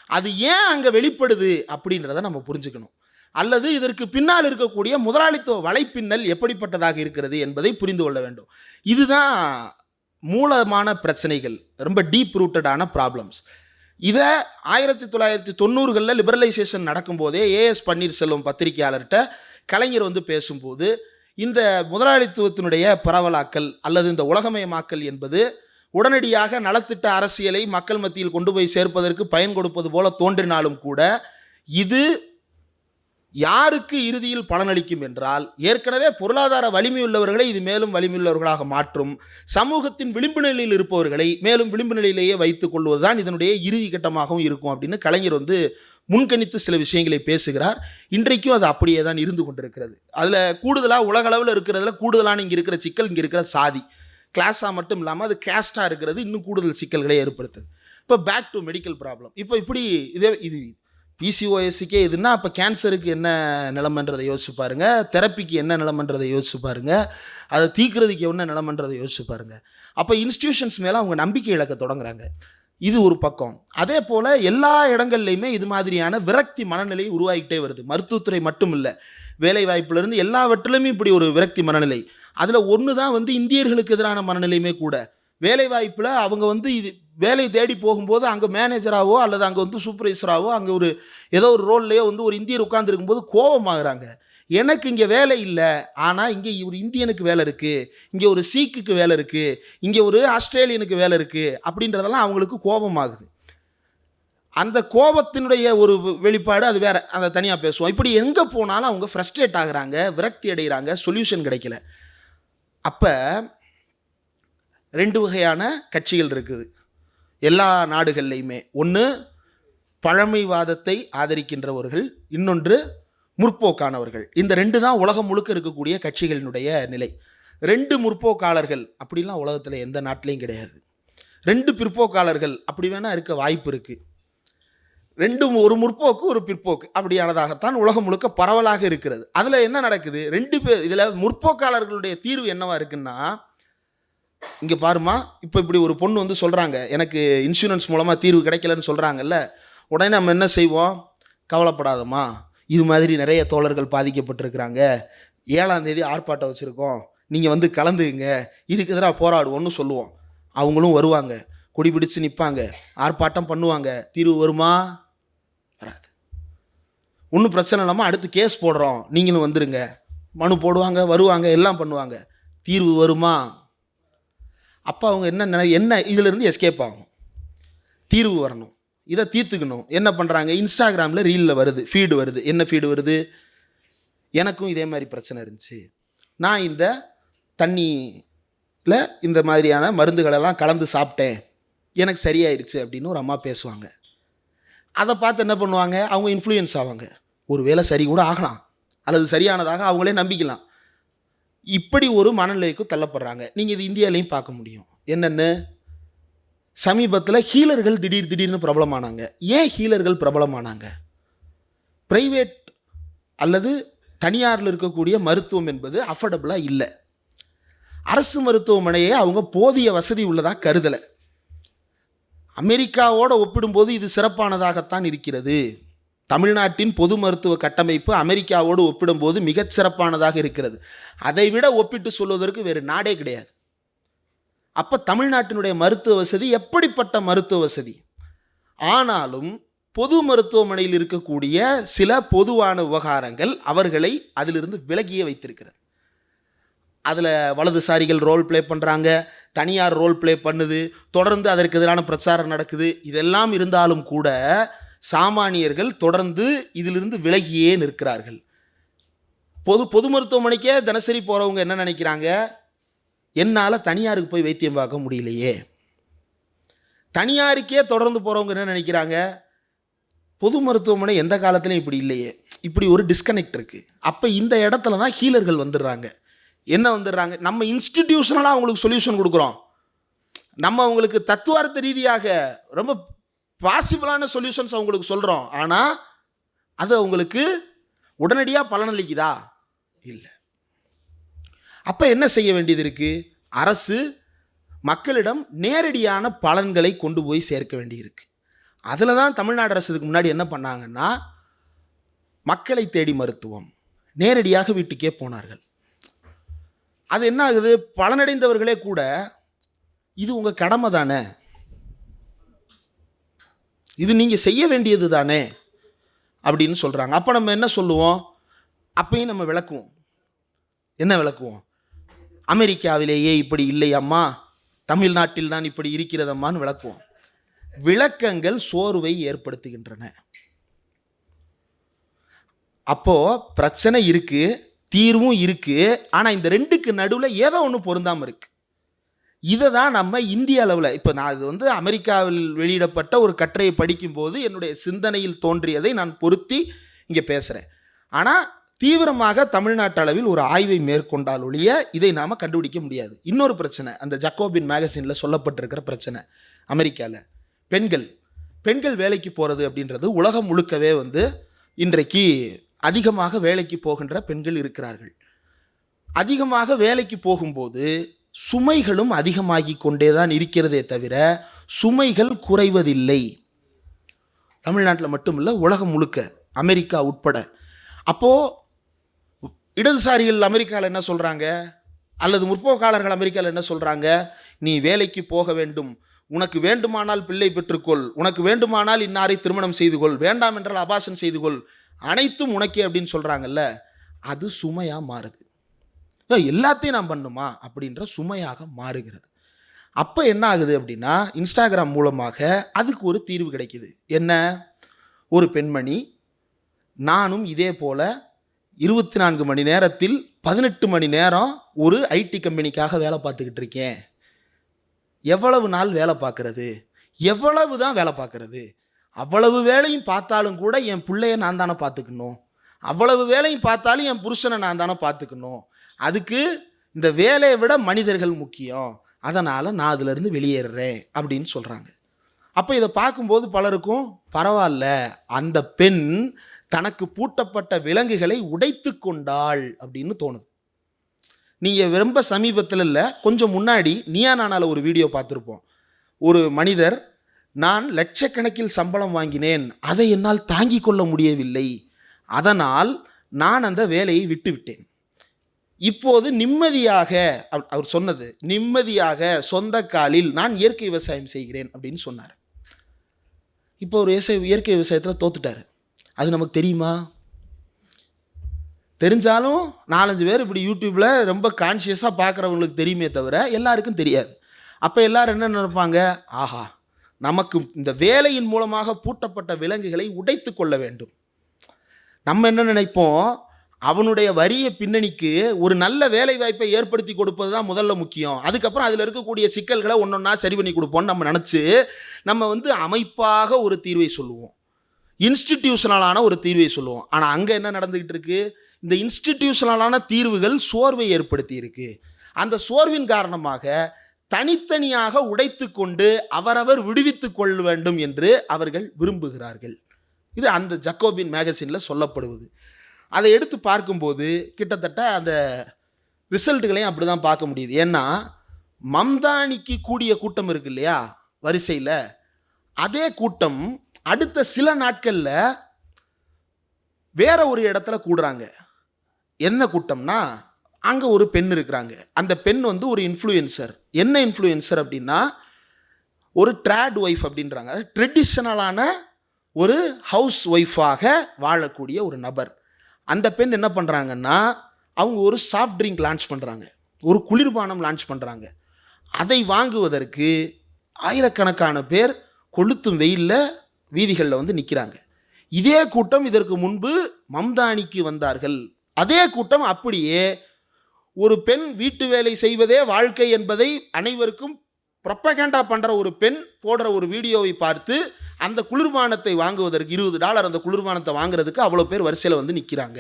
அது ஏன் அங்கே வெளிப்படுது அப்படின்றத நம்ம புரிஞ்சுக்கணும். அல்லது இதற்கு பின்னால் இருக்கக்கூடிய முதலாளித்துவ வலைப்பின்னல் எப்படிப்பட்டதாக இருக்கிறது என்பதை புரிந்து கொள்ள வேண்டும். இதுதான் மூலமான பிரச்சனைகள், ரொம்ப டீப் ரூட்டடான ப்ராப்ளம்ஸ். இதை 1990களில் லிபரலைசேஷன் நடக்கும்போதே ஏஎஸ் பன்னீர்செல்வம் பத்திரிகையாளர்கிட்ட கலைஞர் வந்து பேசும்போது, இந்த முதலாளித்துவத்தினுடைய பரவலாக்கல் அல்லது இந்த உலகமயமாக்கல் என்பது உடனடியாக நலத்திட்ட அரசியலை மக்கள் மத்தியில் கொண்டு போய் சேர்ப்பதற்கு பயன் கொடுப்பது போல தோன்றினாலும் கூட இது யாருக்கு இறுதியில் பலனளிக்கும் என்றால், ஏற்கனவே பொருளாதார வலிமையுள்ளவர்களை இது மேலும் வலிமையுள்ளவர்களாக மாற்றும், சமூகத்தின் விளிம்பு நிலையில் இருப்பவர்களை மேலும் விளிம்பு நிலையிலேயே வைத்துக் கொள்வதுதான் இதனுடைய இறுதி கட்டமாகவும் இருக்கும் அப்படின்னு கலைஞர் வந்து முன்கணித்து சில விஷயங்களை பேசுகிறார். இன்றைக்கும் அது அப்படியே தான் இருந்து கொண்டிருக்கிறது. அதில் கூடுதலாக உலகளவில் இருக்கிறதுல கூடுதலான இங்கே இருக்கிற சிக்கல், இங்கே இருக்கிற சாதி கிளாஸாக மட்டும் இல்லாமல் அது கேஸ்டாக இருக்கிறது இன்னும் கூடுதல் சிக்கல்களை ஏற்படுத்துது. இப்போ பேக் டு மெடிக்கல் ப்ராப்ளம். இப்போ இப்படி இது பிசிஓஎஸ்க்கே இதுன்னா அப்போ கேன்சருக்கு என்ன நிலைமைன்றதை யோசிச்சு பாருங்கள், தெரப்பிக்கு என்ன நிலைமைன்றதை யோசிச்சு பாருங்கள், அதை தீர்க்கிறதுக்கு என்ன நிலைமைன்றதை யோசிச்சு பாருங்கள். அப்போ இன்ஸ்டிடியூஷன்ஸ் மேலே அவங்க நம்பிக்கை இழக்க தொடங்குறாங்க. இது ஒரு பக்கம். அதே போல் எல்லா இடங்கள்லையுமே இது மாதிரியான விரக்தி மனநிலை உருவாகிட்டே வருது. மருத்துவத்துறை மட்டும் இல்லை, வேலைவாய்ப்புலேருந்து எல்லாவற்றிலுமே இப்படி ஒரு விரக்தி மனநிலை. அதில் ஒன்று தான் வந்து இந்தியர்களுக்கு எதிரான மனநிலையுமே கூட. வேலைவாய்ப்பில் அவங்க வந்து இது வேலை தேடி போகும்போது அங்கே மேனேஜராகவோ அல்லது அங்கே வந்து சூப்பர்வைசராகவோ அங்கே ஒரு ஏதோ ஒரு ரோல்லையோ வந்து ஒரு இந்தியர் உட்கார்ந்துருக்கும்போது கோபமாகறாங்க. எனக்கு இங்கே வேலை இல்லை, ஆனால் இங்கே ஒரு இந்தியனுக்கு வேலை இருக்குது, இங்கே ஒரு சீக்குக்கு வேலை இருக்குது, இங்கே ஒரு ஆஸ்திரேலியனுக்கு வேலை இருக்குது அப்படின்றதெல்லாம் அவங்களுக்கு கோபமாகுது. அந்த கோபத்தினுடைய ஒரு வெளிப்பாடு அது வேறு, அதை தனியாக பேசுவோம். இப்படி எங்கே போனாலும் அவங்க ஃப்ரஸ்ட்ரேட் ஆகுறாங்க, விரக்தி அடைகிறாங்க, சொல்யூஷன் கிடைக்கல. அப்போ 2 வகையான கட்சிகள் இருக்குது எல்லா நாடுகள்லையுமே. ஒன்று பழமைவாதத்தை ஆதரிக்கின்றவர்கள், இன்னொன்று முற்போக்கானவர்கள். இந்த 2 தான் உலகம் முழுக்க இருக்கக்கூடிய கட்சிகளினுடைய நிலை. 2 முற்போக்காளர்கள் அப்படிலாம் உலகத்தில் எந்த நாட்டிலையும் கிடையாது. 2 பிற்போக்காளர்கள் அப்படி வேணால் இருக்க வாய்ப்பு இருக்குது. 2 ஒரு முற்போக்கு ஒரு பிற்போக்கு அப்படியானதாகத்தான் உலகம் முழுக்க பரவலாக இருக்கிறது. அதில் என்ன நடக்குது, 2 பேர் இதில் முற்போக்காளர்களுடைய தீர்வு என்னவா இருக்குன்னா, இங்கே பாருமா, இப்போ இப்படி ஒரு பொண்ணு வந்து சொல்கிறாங்க, எனக்கு இன்சூரன்ஸ் மூலமாக தீர்வு கிடைக்கலன்னு சொல்கிறாங்கல்ல, உடனே நம்ம என்ன செய்வோம், கவலைப்படாதம்மா, இது மாதிரி நிறைய தோழர்கள் பாதிக்கப்பட்டிருக்கிறாங்க, 7ஆம் தேதி ஆர்ப்பாட்டம் வச்சுருக்கோம், நீங்கள் வந்து கலந்துங்க, இதுக்கு எதிராக போராடுவோன்னு சொல்லுவோம். அவங்களும் வருவாங்க, கொடி பிடிச்சு நிற்பாங்க, ஆர்ப்பாட்டம் பண்ணுவாங்க. தீர்வு வருமா? வராது. ஒன்றும் பிரச்சனை இல்லாமல் அடுத்து கேஸ் போடுறோம், நீங்களும் வந்துடுங்க, மனு போடுவாங்க, வருவாங்க, எல்லாம் பண்ணுவாங்க. தீர்வு வருமா? அப்போ அவங்க என்ன இதிலிருந்து எஸ்கேப் ஆகும், தீர்வு வரணும், இதை தீர்த்துக்கணும். என்ன பண்ணுறாங்க, இன்ஸ்டாகிராமில் ரீலில் வருது, ஃபீடு வருது. என்ன ஃபீடு வருது, எனக்கும் இதே மாதிரி பிரச்சனை இருந்துச்சு, நான் இந்த தண்ணியில் இந்த மாதிரியான மருந்துகளெல்லாம் கலந்து சாப்பிட்டேன், எனக்கு சரியாயிருச்சு அப்படின்னு ஒரு அம்மா பேசுவாங்க. அதை பார்த்து என்ன பண்ணுவாங்க, அவங்க இன்ஃப்ளூயன்ஸ் ஆவாங்க. ஒரு வேளை சரி கூட ஆகலாம், அல்லது சரியானதாக அவங்களே நம்பிக்கலாம். இப்படி ஒரு மனநிலைக்கு தள்ளப்படுறாங்க. நீங்கள் இது இந்தியாவிலையும் பார்க்க முடியும். என்னென்னு, சமீபத்தில் ஹீலர்கள் திடீர்னு பிரபலமானாங்க. ஏன் ஹீலர்கள் பிரபலமானாங்க? பிரைவேட் அல்லது தனியாரில் இருக்கக்கூடிய மருத்துவம் என்பது அஃபோர்டபுளாக இல்லை. அரசு மருத்துவமனையை அவங்க போதிய வசதி உள்ளதாக கருதலை. அமெரிக்காவோடு ஒப்பிடும்போது இது சிறப்பானதாகத்தான் இருக்கிறது. தமிழ்நாட்டின் பொது மருத்துவ கட்டமைப்பு அமெரிக்காவோடு ஒப்பிடும்போது மிகச் சிறப்பானதாக இருக்கிறது. அதை விட ஒப்பிட்டு சொல்வதற்கு வேறு நாடே கிடையாது. அப்போ தமிழ்நாட்டினுடைய மருத்துவ வசதி எப்படிப்பட்ட மருத்துவ வசதி? ஆனாலும் பொது மருத்துவமனையில் இருக்கக்கூடிய சில பொதுவான விவகாரங்கள் அவர்களை அதிலிருந்து விலகியே வைத்திருக்கிறது. அதில் வலதுசாரிகள் ரோல் ப்ளே பண்ணுறாங்க, தனியார் ரோல் ப்ளே பண்ணுது, தொடர்ந்து அதற்கு எதிரான பிரச்சாரம் நடக்குது. இதெல்லாம் இருந்தாலும் கூட சாமானியர்கள் தொடர்ந்து இதிலிருந்து விலகியே நிற்கிறார்கள். பொது மருத்துவமனைக்கே தினசரி போகிறவங்க என்ன நினைக்கிறாங்க, என்னால் தனியாருக்கு போய் வைத்தியம் பார்க்க முடியலையே. தனியாருக்கே தொடர்ந்து போகிறவங்க என்ன நினைக்கிறாங்க, பொது மருத்துவமனை எந்த காலத்துலையும் இப்படி இல்லையே. இப்படி ஒரு டிஸ்கனெக்ட் இருக்குது. அப்போ இந்த இடத்துல தான் ஹீலர்கள் வந்துடுறாங்க. என்ன வந்துடுறாங்க, நம்ம இன்ஸ்டிடியூஷனலாக அவங்களுக்கு சொல்யூஷன் கொடுக்குறோம், நம்ம அவங்களுக்கு தத்துவார்த்த ரீதியாக ரொம்ப பாசிபிளான சொல்யூஷன்ஸ் அவங்களுக்கு சொல்கிறோம். ஆனால் அது அவங்களுக்கு உடனடியாக பலனளிக்குதா? இல்லை. அப்போ என்ன செய்ய வேண்டியது இருக்குது? அரசு மக்களிடம் நேரடியான பலன்களை கொண்டு போய் சேர்க்க வேண்டியிருக்கு. அதில் தான் தமிழ்நாடு அரசு இதுக்கு முன்னாடி என்ன பண்ணாங்கன்னா, மக்களை தேடி மருத்துவம், நேரடியாக வீட்டுக்கே போனார்கள். அது என்ன ஆகுது, பலனடைந்தவர்களே கூட இது உங்கள் கடமை தானே, இது நீங்கள் செய்ய வேண்டியது தானே அப்படின்னு சொல்கிறாங்க. அப்போ நம்ம என்ன சொல்லுவோம், அப்பையும் நம்ம விளக்குவோம். என்ன விளக்குவோம்? அமெரிக்காவிலேயே இப்படி இல்லையம்மா, தமிழ்நாட்டில் தான் இப்படி இருக்கிறதம்மான்னு விளக்குவோம். விளக்கங்கள் சோர்வை ஏற்படுத்துகின்றன. அப்போ பிரச்சனை இருக்கு, தீர்வும் இருக்கு, ஆனால் இந்த ரெண்டுக்கு நடுவில் ஏதோ ஒன்று பொருந்தாமல் இருக்கு. இதை தான் நம்ம இந்திய அளவில், இப்போ நான் இது வந்து அமெரிக்காவில் வெளியிடப்பட்ட ஒரு கட்டுரையை படிக்கும்போது என்னுடைய சிந்தனையில் தோன்றியதை நான் பொருத்தி இங்கே பேசுகிறேன். ஆனால் தீவிரமாக தமிழ்நாட்டு அளவில் ஒரு ஆய்வை மேற்கொண்டால் ஒழிய இதை நாம் கண்டுபிடிக்க முடியாது. இன்னொரு பிரச்சனை, அந்த ஜக்கோபின் மேகசினில் சொல்லப்பட்டிருக்கிற பிரச்சனை, அமெரிக்காவில் பெண்கள் வேலைக்கு போகிறது அப்படின்றது உலகம் முழுக்கவே வந்து இன்றைக்கு அதிகமாக வேலைக்கு போகின்ற பெண்கள் இருக்கிறார்கள். அதிகமாக வேலைக்கு போகும்போது சுமைகளும் அதிகமாகி கொண்டே தான் இருக்கிறதே தவிர சுமைகள் குறைவதில்லை. தமிழ்நாட்டில் மட்டுமில்லை, உலகம் முழுக்க, அமெரிக்கா உட்பட. அப்போது இடதுசாரிகள் அமெரிக்காவில் என்ன சொல்கிறாங்க, அல்லது முற்போக்காளர்கள் அமெரிக்காவில் என்ன சொல்கிறாங்க, நீ வேலைக்கு போக வேண்டும், உனக்கு வேண்டுமானால் பிள்ளை பெற்றுக்கொள், உனக்கு வேண்டுமானால் இன்னாரை திருமணம் செய்து கொள், வேண்டாம் என்றால் அபார்ஷன் செய்து கொள், அனைத்தும் உனக்கே அப்படின்னு சொல்கிறாங்கல்ல, அது சுமையாக மாறுது. எல்லாத்தையும் நான் பண்ணுமா அப்படின்ற சுமையாக மாறுகிறது. அப்போ என்ன ஆகுது அப்படின்னா, இன்ஸ்டாகிராம் மூலமாக அதுக்கு ஒரு தீர்வு கிடைக்குது. என்ன, ஒரு பெண்மணி, நானும் இதே போல் 24 மணி நேரத்தில் 18 மணி நேரம் ஒரு ஐடி கம்பெனிக்காக வேலை பார்த்துக்கிட்டு இருக்கேன். எவ்வளவு நாள் வேலை பார்க்கறது, எவ்வளவு தான் வேலை பார்க்கறது, அவ்வளவு வேலையும் பார்த்தாலும் கூட என் பிள்ளைய நான் தானே பார்த்துக்கணும், அவ்வளவு வேலையும் பார்த்தாலும் என் புருஷனை நான் தானே பார்த்துக்கணும், அதுக்கு இந்த வேலையை விட மனிதர்கள் முக்கியம், அதனால் நான் அதிலிருந்து வெளியேறுறேன் அப்படின்னு சொல்கிறாங்க. அப்போ இதை பார்க்கும்போது பலருக்கும் பரவாயில்ல, அந்த பெண் தனக்கு பூட்டப்பட்ட விலங்குகளை உடைத்து கொண்டாள் அப்படின்னு தோணுது. நீங்கள் ரொம்ப சமீபத்தில் இல்லை, கொஞ்சம் முன்னாடி நீயா நானால ஒரு வீடியோ பார்த்துருப்போம். ஒரு மனிதர், நான் லட்சக்கணக்கில் சம்பளம் வாங்கினேன், அதை என்னால் தாங்கிக் கொள்ள முடியவில்லை, அதனால் நான் அந்த வேலையை விட்டுவிட்டேன், இப்போது நிம்மதியாக, அவர் சொன்னது நிம்மதியாக சொந்த காலில் நான் இயற்கை விவசாயம் செய்கிறேன் அப்படின்னு சொன்னார். இப்போ ஒரு இயற்கை விவசாயத்தில் தோத்துட்டார். அது நமக்கு தெரியுமா? தெரிஞ்சாலும் 4-5 பேர் இப்படி யூடியூப்பில் ரொம்ப கான்ஷியஸாக பார்க்குறவங்களுக்கு தெரியுமே தவிர எல்லாருக்கும் தெரியாது. அப்போ எல்லாரும் என்ன நினைப்பாங்க, ஆஹா, நமக்கு இந்த வேலையின் மூலமாக பூட்டப்பட்ட விலங்குகளை உடைத்து கொள்ள வேண்டும். நம்ம என்ன நினைப்போம், அவனுடைய வறிய பின்னணிக்கு ஒரு நல்ல வேலை வாய்ப்பை ஏற்படுத்தி கொடுப்பது தான் முதல்ல முக்கியம், அதுக்கப்புறம் அதில் இருக்கக்கூடிய சிக்கல்களை ஒன்றொன்னா சரி பண்ணி கொடுப்போம்னு நம்ம நினச்சி நம்ம வந்து அமைப்பாக ஒரு தீர்வை சொல்லுவோம், இன்ஸ்டிடியூஷனலான ஒரு தீர்வை சொல்லுவோம். ஆனால் அங்கே என்ன நடந்துக்கிட்டு இருக்கு, இந்த இன்ஸ்டிடியூஷனலான தீர்வுகள் சோர்வை ஏற்படுத்தி இருக்கு. அந்த சோர்வின் காரணமாக தனித்தனியாக உடைத்து கொண்டு அவரவர் விடுவித்து கொள்ள வேண்டும் என்று அவர்கள் விரும்புகிறார்கள். இது அந்த ஜக்கோபின் மேகசினில் சொல்லப்படுவது. அதை எடுத்து பார்க்கும்போது கிட்டத்தட்ட அந்த ரிசல்ட்டுகளையும் அப்படி தான் பார்க்க முடியுது. ஏன்னா மம்தானிக்கு கூடிய கூட்டம் இருக்கு இல்லையா வரிசையில், அதே கூட்டம் அடுத்த சில நாட்களில் வேற ஒரு இடத்துல கூடுறாங்க. என்ன கூட்டம்னா, அங்கே ஒரு பெண் இருக்கிறாங்க. அந்த பெண் வந்து ஒரு இன்ஃப்ளூயன்சர். என்ன இன்ஃப்ளூயன்சர் அப்படின்னா, ஒரு ட்ராட் ஒய்ஃப் அப்படின்றாங்க. ட்ரெடிஷ்னலான ஒரு ஹவுஸ் ஒய்ஃபாக வாழக்கூடிய ஒரு நபர். அந்த பெண் என்ன பண்ணுறாங்கன்னா, அவங்க ஒரு சாஃப்ட் ட்ரிங்க் லான்ச் பண்ணுறாங்க, ஒரு குளிர்பானம் லான்ச் பண்ணுறாங்க. அதை வாங்குவதற்கு ஆயிரக்கணக்கான பேர் கொளுத்தும் வெயிலில் வீதிகளில் வந்து நிற்கிறாங்க. இதே கூட்டம் இதற்கு முன்பு மம்தானிக்கு வந்தார்கள். அதே கூட்டம் அப்படியே ஒரு பெண் வீட்டு வேலை செய்வதே வாழ்க்கை என்பதை அனைவருக்கும் ப்ரொபகேண்டா பண்ணுற ஒரு பெண் போடுற ஒரு வீடியோவை பார்த்து அந்த குளிர்பானத்தை வாங்குவதற்கு $20 அந்த குளிர்பானத்தை வாங்குறதுக்கு அவ்வளோ பேர் வரிசையில் வந்து நிற்கிறாங்க.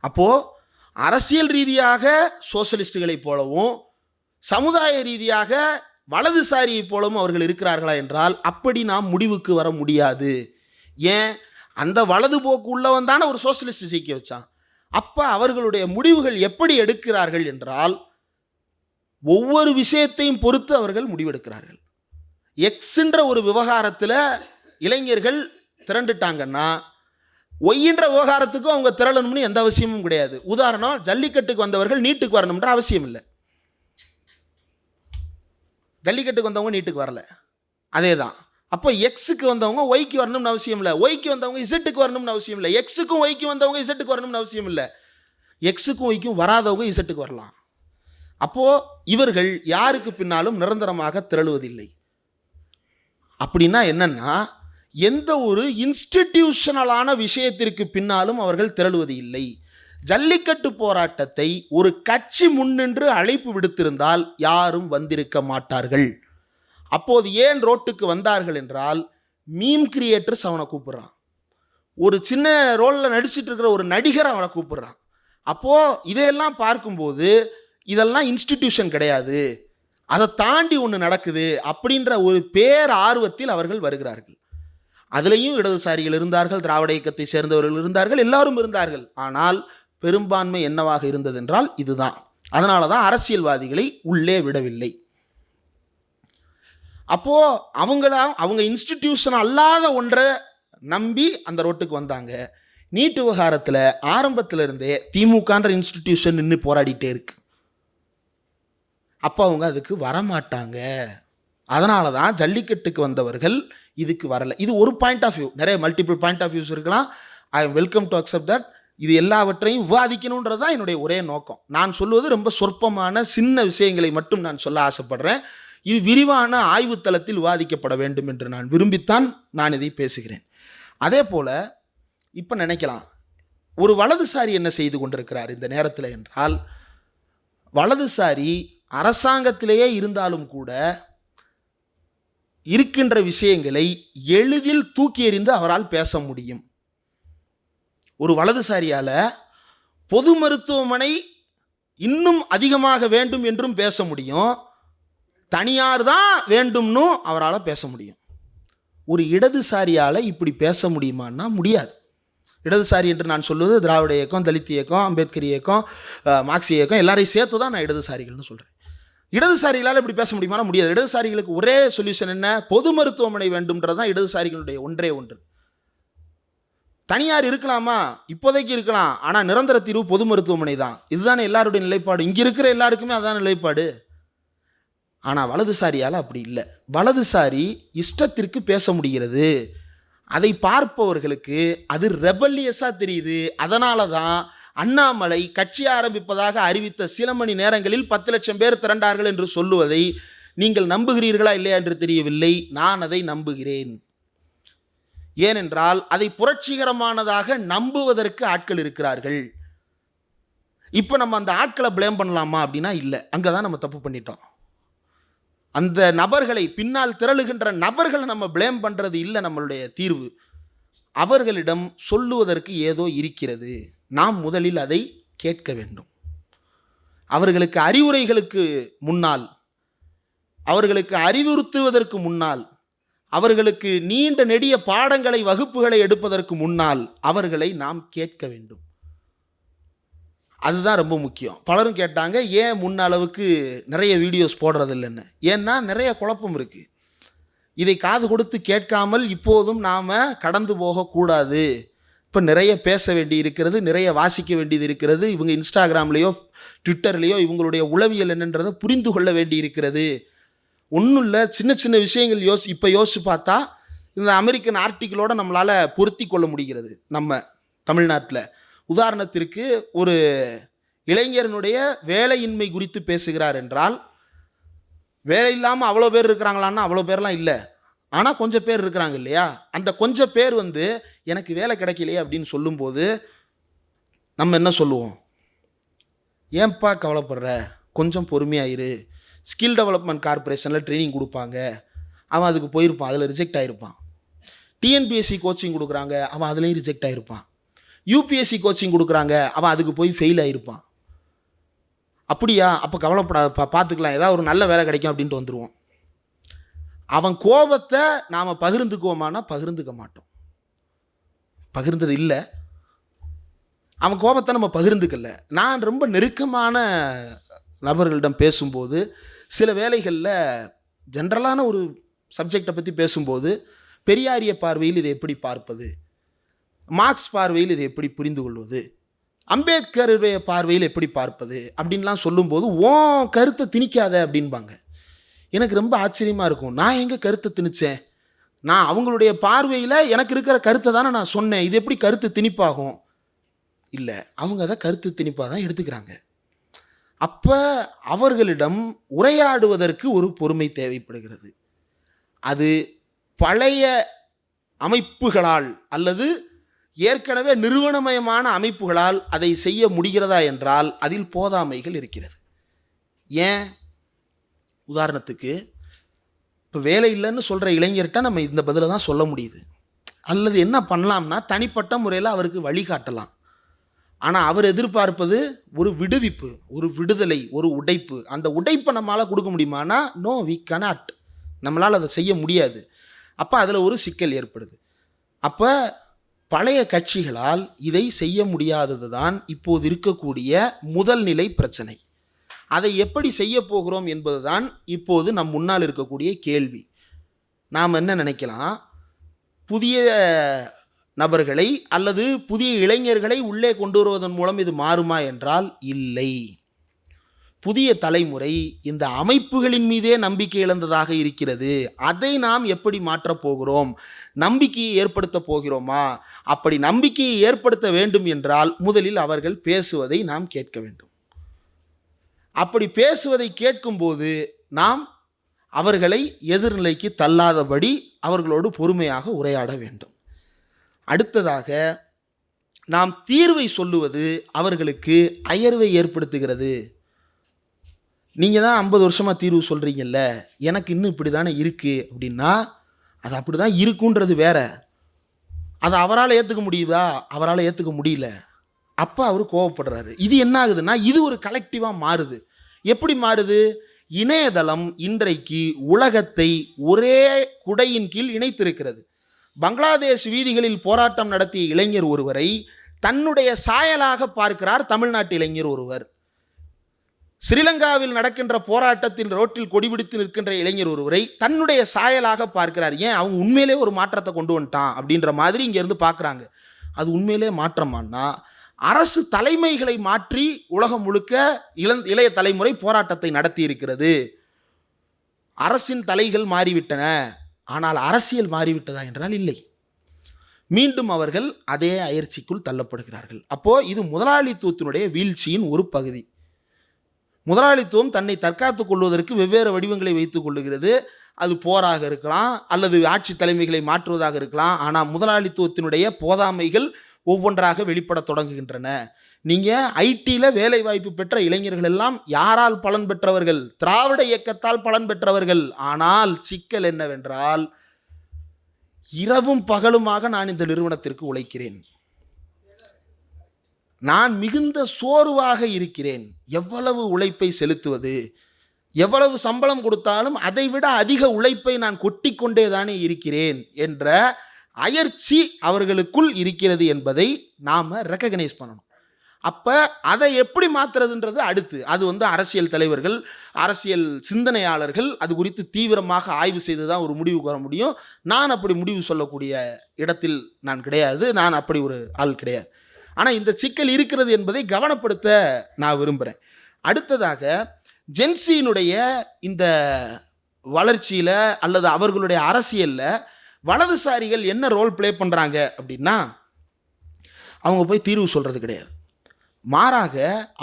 அப்போது அரசியல் ரீதியாக சோசலிஸ்டுகளைப் போலவும் சமுதாய ரீதியாக வலதுசாரியை போலவும் அவர்கள் இருக்கிறார்களா என்றால் அப்படி நாம் முடிவுக்கு வர முடியாது. ஏன், அந்த வலது போக்கு உள்ளவன் தானே ஒரு சோசியலிஸ்ட் ஜெயிக்க வச்சான். அப்போ அவர்களுடைய முடிவுகள் எப்படி எடுக்கிறார்கள் என்றால் ஒவ்வொரு விஷயத்தையும் பொறுத்து அவர்கள் முடிவெடுக்கிறார்கள். எக்ஸ்ன்ற ஒரு விவகாரத்தில் இளைஞர்கள் திரண்டுட்டாங்கன்னா ஒய்ன்ற விவகாரத்துக்கும் அவங்க திரளணும்னு எந்த அவசியமும் கிடையாது. உதாரணம், ஜல்லிக்கட்டுக்கு வந்தவர்கள் நீட்டுக்கு வரணும்ன்ற அவசியம் இல்லை. ஜல்லிக்கட்டுக்கு வந்தவங்க நீட்டுக்கு வரல, அதே தான். அப்போ எக்ஸுக்கு வந்தவங்க ஒய்க்கு வரணும்னு அவசியம் இல்லை, ஒய்க்கு வந்தவங்க இசட்டுக்கு வரணும்னு அவசியம் இல்லை, எக்ஸுக்கும் ஒய்க்கு வந்தவங்க இசட்டுக்கு வரணும்னு அவசியம் இல்லை, எக்ஸுக்கும் ஒய்க்கும் வராதவங்க இசட்டுக்கு வரலாம். அப்போது இவர்கள் யாருக்கு பின்னாலும் நிரந்தரமாக திரளுவதில்லை. அப்படின்னா என்னன்னா, எந்த ஒரு இன்ஸ்டிடியூஷனலான விஷயத்திற்கு பின்னாலும் அவர்கள் திரளுவது இல்லை. ஜல்லிக்கட்டு போராட்டத்தை ஒரு கட்சி முன்னின்று அழைப்பு விடுத்திருந்தால் யாரும் வந்திருக்க மாட்டார்கள். அப்போது ஏன் ரோட்டுக்கு வந்தார்கள் என்றால், மீம் கிரியேட்டர்ஸ் அவனை கூப்பிட்றான், ஒரு சின்ன ரோலில் நடிச்சிட்டு இருக்கிற ஒரு நடிகர் அவனை கூப்பிட்றான். அப்போது இதையெல்லாம் பார்க்கும்போது இதெல்லாம் இன்ஸ்டிடியூஷன் கிடையாது, அதை தாண்டி ஒன்று நடக்குது அப்படின்ற ஒரு பேர் ஆர்வத்தில் அவர்கள் வருகிறார்கள். அதுலேயும் இடதுசாரிகள் இருந்தார்கள், திராவிட இயக்கத்தை சேர்ந்தவர்கள் இருந்தார்கள், எல்லாரும் இருந்தார்கள். ஆனால் பெரும்பான்மை என்னவாக இருந்தது என்றால் இதுதான். அதனால தான் அரசியல்வாதிகளை உள்ளே விடவில்லை. அப்போது அவங்க இன்ஸ்டிடியூஷன் அல்லாத ஒன்றை நம்பி அந்த ரோட்டுக்கு வந்தாங்க. நீட் விவகாரத்தில் ஆரம்பத்தில் இருந்தே திமுகன்ற இன்ஸ்டிடியூஷன் நின்று போராடிட்டே இருக்கு. அப்போ அவங்க அதுக்கு வரமாட்டாங்க. அதனால தான் ஜல்லிக்கட்டுக்கு வந்தவர்கள் இதுக்கு வரலை. இது ஒரு பாயிண்ட் ஆஃப் வியூ, நிறைய மல்டிபிள் பாயிண்ட் ஆஃப் வியூஸ் இருக்கலாம். I am welcome to accept that. இது எல்லாவற்றையும் விவாதிக்கணுன்றது தான் என்னுடைய ஒரே நோக்கம். நான் சொல்வது ரொம்ப சொற்பமான சின்ன விஷயங்களை மட்டும் நான் சொல்ல ஆசைப்படுறேன். இது விரிவான ஆய்வுத்தளத்தில் விவாதிக்கப்பட வேண்டும் என்று நான் விரும்பித்தான் நான் இதை பேசுகிறேன். அதே போல் இப்போ நினைக்கலாம், ஒரு வலதுசாரி என்ன செய்து கொண்டிருக்கிறார் இந்த நேரத்தில் என்றால், வலதுசாரி அரசாங்கத்திலேயே இருந்தாலும் கூட இருக்கின்ற விஷயங்களை எளிதில் தூக்கி எறிந்து அவரால் பேச முடியும். ஒரு வலதுசாரியால் பொது மருத்துவமனை இன்னும் அதிகமாக வேண்டும் என்றும் பேச முடியும், தனியார் தான் வேண்டும்னு அவரால் பேச முடியும். ஒரு இடதுசாரியால் இப்படி பேச முடியுமான்னா முடியாது. இடதுசாரி என்று நான் சொல்வது திராவிட இயக்கம், தலித் இயக்கம், அம்பேத்கர் இயக்கம், மார்க்சிய இயக்கம் எல்லாரையும் சேர்த்து தான் நான் இடதுசாரிகள்னு சொல்கிறேன். இடதுசாரிகளால் இப்படி பேச முடியுமானா முடியாது. இடதுசாரிகளுக்கு ஒரே சொல்யூஷன் என்ன, பொது மருத்துவமனை வேண்டும்ன்றது தான் இடதுசாரிகளுடைய ஒன்றே ஒன்று. தனியார் இருக்கலாமா, இப்போதைக்கு இருக்கலாம், ஆனால் நிரந்தர தீர்வு பொது மருத்துவமனை தான். இதுதானே எல்லாருடைய நிலைப்பாடு, இங்கே இருக்கிற எல்லாருக்குமே அதுதான் நிலைப்பாடு. ஆனால் வலதுசாரியால் அப்படி இல்லை. வலதுசாரி இஷ்டத்திற்கு பேச முடிகிறது. அதை பார்ப்பவர்களுக்கு அது ரெபல்லியஸாக தெரியுது. அதனால தான் அண்ணாமலை கட்சி ஆரம்பிப்பதாக அறிவித்த சில மணி நேரங்களில் 10 லட்சம் பேர் திரண்டார்கள் என்று சொல்லுவதை நீங்கள் நம்புகிறீர்களா இல்லையா என்று தெரியவில்லை. நான் அதை நம்புகிறேன். ஏனென்றால் அதை புரட்சிகரமானதாக நம்புவதற்கு ஆட்கள் இருக்கிறார்கள். இப்போ நம்ம அந்த ஆட்களை பிளேம் பண்ணலாமா அப்படின்னா இல்லை, அங்கே தான் நம்ம தப்பு பண்ணிட்டோம். அந்த நபர்களை, பின்னால் திரளுகின்ற நபர்களை நம்ம பிளேம் பண்ணுறது இல்லை நம்மளுடைய தீர்வு. அவர்களிடம் சொல்லுவதற்கு ஏதோ இருக்கிறது, நாம் முதலில் அதை கேட்க வேண்டும். அவர்களுக்கு அறிவுரைகளுக்கு முன்னால், அவர்களுக்கு அறிவுறுத்துவதற்கு முன்னால், அவர்களுக்கு நீண்ட நெடிய பாடங்களை, வகுப்புகளை எடுப்பதற்கு முன்னால் அவர்களை நாம் கேட்க வேண்டும். அதுதான் ரொம்ப முக்கியம். பலரும் கேட்டாங்க, ஏன் முன்ன அளவுக்கு நிறைய வீடியோஸ் போடுறதில்லைன்னு. ஏன்னா நிறைய குழப்பம் இருக்குது. இதை காது கொடுத்து கேட்காமல் இப்போதும் நாம் கடந்து போகக்கூடாது. இப்போ நிறைய பேச வேண்டி இருக்கிறது, நிறைய வாசிக்க வேண்டியது இருக்கிறது. இவங்க இன்ஸ்டாகிராம்லேயோ ட்விட்டர்லேயோ இவங்களுடைய உளவியல் என்னன்றதை புரிந்து கொள்ள வேண்டி இருக்கிறது. ஒன்றும் இல்லை, சின்ன சின்ன விஷயங்கள் இப்போ யோசித்து பார்த்தா இந்த அமெரிக்கன் ஆர்டிக்கிளோட நம்மளால் பொருத்தி கொள்ள முடிகிறது நம்ம தமிழ்நாட்டில். உதாரணத்திற்கு ஒரு இளைஞரனுடைய வேலையின்மை குறித்து பேசுகிறார் என்றால், வேலை இல்லாமல் அவ்வளோ பேர் இருக்கிறாங்களான்னா அவ்வளோ பேர்லாம் இல்லை, ஆனால் கொஞ்சம் பேர் இருக்கிறாங்க இல்லையா? அந்த கொஞ்சம் பேர் எனக்கு வேலை கிடைக்கலையே அப்படின்னு சொல்லும்போது நம்ம என்ன சொல்லுவோம்? ஏன்பா கவலைப்படுற, கொஞ்சம் பொறுமையாயிரு, ஸ்கில் டெவலப்மெண்ட் கார்பரேஷனில் ட்ரைனிங் கொடுப்பாங்க, அவன் அதுக்கு போயிருப்பான், அதில் ரிஜெக்ட் ஆகிருப்பான். டிஎன்பிஎஸ்சி கோச்சிங் கொடுக்குறாங்க, அவன் அதுலேயும் ரிஜெக்ட் ஆகிருப்பான். யூபிஎஸ்சி கோச்சிங் கொடுக்குறாங்க, அவன் அதுக்கு போய் ஃபெயில் ஆகிருப்பான். அப்படியா, அப்போ கவலைப்படாதப்பா, பார்த்துக்கலாம், ஏதாவது ஒரு நல்ல வேலை கிடைக்கும் அப்படின்ட்டு வந்துடுவோம். அவன் கோபத்தை நாம் பகிர்ந்துக்குவோமானா பகிர்ந்துக்க மாட்டோம். பகிர்ந்தது இல்லை, அவன் கோபத்தை நம்ம பகிர்ந்துக்கல. நான் ரொம்ப நெருக்கமான நபர்களிடம் பேசும்போது சில வேளைகளில் ஜென்ரலான ஒரு சப்ஜெக்டை பற்றி பேசும்போது, பெரியாரிய பார்வையில் இதை எப்படி பார்ப்பது, மார்க்ஸ் பார்வையில் இதை எப்படி புரிந்து கொள்வது, அம்பேத்கருடைய பார்வையில் எப்படி பார்ப்பது அப்படின்லாம் சொல்லும்போது, உன் கருத்தை திணிக்காத அப்படின்பாங்க. எனக்கு ரொம்ப ஆச்சரியமாக இருக்கும். நான் எங்கே கருத்தை திணிச்சேன்? நான் அவங்களுடைய பார்வையில் எனக்கு இருக்கிற கருத்தை தானே நான் சொன்னேன். இது எப்படி கருத்து திணிப்பாகும்? இல்லை, அவங்க அதை கருத்து திணிப்பாக தான் எடுத்துக்கிறாங்க. அப்போ அவர்களிடம் உரையாடுவதற்கு ஒரு பொறுமை தேவைப்படுகிறது. அது பழைய அமைப்புகளால் அல்லது ஏற்கனவே நிறுவனமயமான அமைப்புகளால் அதை செய்ய முடிகிறதா என்றால் அதில் போதாமைகள் இருக்கிறது. ஏன்? உதாரணத்துக்கு இப்போ வேலை இல்லைன்னு சொல்கிற இளைஞர்கிட்ட நம்ம இந்த பதிலை தான் சொல்ல முடியுது. அல்லது என்ன பண்ணலாம்னா, தனிப்பட்ட முறையில் அவருக்கு வழிகாட்டலாம். ஆனால் அவர் எதிர்பார்ப்பது ஒரு விடுவிப்பு, ஒரு விடுதலை, ஒரு உடைப்பு. அந்த உடைப்பை நம்மளால் கொடுக்க முடியுமானா நோ, வி கனாட், நம்மளால் அதை செய்ய முடியாது. அப்போ அதில் ஒரு சிக்கல் ஏற்படுது. அப்போ பழைய கட்சிகளால் இதை செய்ய முடியாதது தான் இப்போது இருக்கக்கூடிய முதல் நிலை பிரச்சனை. அதை எப்படி செய்ய போகிறோம் என்பதுதான் இப்போது நம் முன்னால் இருக்கக்கூடிய கேள்வி. நாம் என்ன நினைக்கலாம், புதிய நபர்களை அல்லது புதிய இளைஞர்களை உள்ளே கொண்டு வருவதன் மூலம் இது மாறுமா என்றால் இல்லை. புதிய தலைமுறை இந்த அமைப்புகளின் மீதே நம்பிக்கை இழந்ததாக இருக்கிறது. அதை நாம் எப்படி மாற்றப் போகிறோம்? நம்பிக்கையை ஏற்படுத்த போகிறோமா? அப்படி நம்பிக்கையை ஏற்படுத்த வேண்டும் என்றால் முதலில் அவர்கள் பேசுவதை நாம் கேட்க வேண்டும். அப்படி பேசுவதை கேட்கும்போது நாம் அவர்களை எதிர்நிலைக்கு தள்ளாதபடி அவர்களோடு பொறுமையாக உரையாட வேண்டும். அடுத்ததாக, நாம் தீர்வை சொல்லுவது அவர்களுக்கு அயர்வை ஏற்படுத்துகிறது. நீங்கள் தான் 50 வருஷமாக தீர்வு சொல்கிறீங்கல்ல, எனக்கு இன்னும் இப்படி தானே இருக்குது அப்படின்னா, அது அப்படி தான் இருக்குன்றது வேற. அதை அவரால் ஏற்றுக்க முடியுதா? அவரால் ஏற்றுக்க முடியல. அப்போ அவர் கோவப்படுறாரு. இது என்ன ஆகுதுன்னா, இது ஒரு கலெக்டிவாக மாறுது. எப்படி மாறுது? இணையதளம் இன்றைக்கு உலகத்தை ஒரே குடையின் கீழ் இணைத்திருக்கிறது. பங்களாதேஷ் வீதிகளில் போராட்டம் நடத்திய இளைஞர் ஒருவரை தன்னுடைய சாயலாக பார்க்கிறார் தமிழ்நாட்டு இளைஞர் ஒருவர். ஸ்ரீலங்காவில் நடக்கின்ற போராட்டத்தில் ரோட்டில் கொடிபிடித்து நிற்கின்ற இளைஞர் ஒருவரை தன்னுடைய சாயலாக பார்க்கிறார். ஏன்? அவங்க உண்மையிலே ஒரு மாற்றத்தை கொண்டு வந்துட்டான் அப்படின்ற மாதிரி இங்கேருந்து பார்க்குறாங்க. அது உண்மையிலே மாற்றமானா, அரசு தலைமைகளை மாற்றி உலகம் முழுக்க இளைய தலைமுறை போராட்டத்தை நடத்தி இருக்கிறது. அரசின் தலைகள் மாறிவிட்டன, ஆனால் அரசியல் மாறிவிட்டதா என்றால் இல்லை. மீண்டும் அவர்கள் அதே அயற்சிக்குள் தள்ளப்படுகிறார்கள். அப்போ இது முதலாளித்துவத்தினுடைய வீழ்ச்சியின் ஒரு பகுதி. முதலாளித்துவம் தன்னை தற்காத்துக் கொள்வதற்கு வெவ்வேறு வடிவங்களை வைத்துக் கொள்ளுகிறது. அது போராக இருக்கலாம், அல்லது ஆட்சி தலைமைகளை மாற்றுவதாக இருக்கலாம். ஆனால் முதலாளித்துவத்தினுடைய போதாமைகள் ஒவ்வொன்றாக வெளிப்பட தொடங்குகின்றன. நீங்கள் ஐடியில் வேலை வாய்ப்பு பெற்ற இளைஞர்கள் எல்லாம் யாரால் பலன் பெற்றவர்கள்? திராவிட இயக்கத்தால் பலன் பெற்றவர்கள். ஆனால் சிக்கல் என்னவென்றால், இரவும் பகலுமாக நான் இந்த நிறுவனத்திற்கு உழைக்கிறேன், நான் மிகுந்த சோர்வாக இருக்கிறேன், எவ்வளவு உழைப்பை செலுத்துவது, எவ்வளவு சம்பளம் கொடுத்தாலும் அதைவிட அதிக உழைப்பை நான் கொட்டிக்கொண்டே தானே இருக்கிறேன் என்ற அயற்சி அவர்களுக்குள் இருக்கிறது என்பதை நாம் ரெக்கக்னைஸ் பண்ணணும். அப்போ அதை எப்படி மாற்றுறதுன்றது அடுத்து. அது அரசியல் தலைவர்கள், அரசியல் சிந்தனையாளர்கள் அது குறித்து தீவிரமாக ஆய்வு செய்து தான் ஒரு முடிவுக்கு வர முடியும். நான் அப்படி முடிவு சொல்லக்கூடிய இடத்தில் நான் கிடையாது, நான் அப்படி ஒரு ஆள் கிடையாது. ஆனால் இந்த சிக்கல் இருக்கிறது என்பதை கவனப்படுத்த நான் விரும்புகிறேன். அடுத்ததாக, ஜென்சியினுடைய இந்த வளர்ச்சியில் அல்லது அவர்களுடைய அரசியலில் வலதுசாரிகள் என்ன ரோல் ப்ளே பண்ணுறாங்க அப்படின்னா, அவங்க போய் தீர்வு சொல்கிறது கிடையாது. மாறாக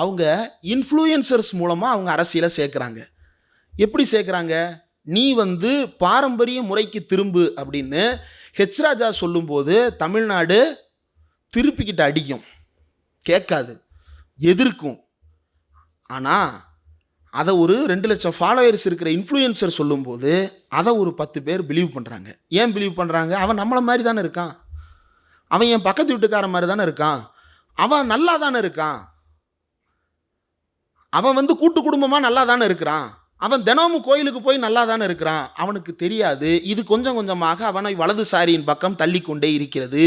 அவங்க இன்ஃப்ளூயன்சர்ஸ் மூலமாக அவங்க அரசியலை சேர்க்குறாங்க. எப்படி சேர்க்குறாங்க? நீ பாரம்பரிய முறைக்கு திரும்பு அப்படின்னு ஹெச் ராஜா சொல்லும்போது தமிழ்நாடு திருப்பிக்கிட்டு அடிக்கும், கேட்காது, எதிர்க்கும். ஆனால் அதை ஒரு 2 லட்சம் ஃபாலோவர்ஸ் இருக்கிற இன்ஃப்ளூயன்சர் சொல்லும்போது அதை ஒரு 10 பேர் பிலீவ் பண்ணுறாங்க. ஏன் பிலீவ் பண்ணுறாங்க? அவன் நம்மளை மாதிரி தானே இருக்கான், அவன் என் பக்கத்து வீட்டுக்காரன் மாதிரி தானே இருக்கான், அவன் நல்லா தானே இருக்கான், அவன் கூட்டு குடும்பமாக நல்லா தானே இருக்கிறான், அவன் தினமும் கோயிலுக்கு போய் நல்லா தானே இருக்கிறான். அவனுக்கு தெரியாது இது கொஞ்சம் கொஞ்சமாக அவனை வலதுசாரியின் பக்கம் தள்ளிக்கொண்டே இருக்கிறது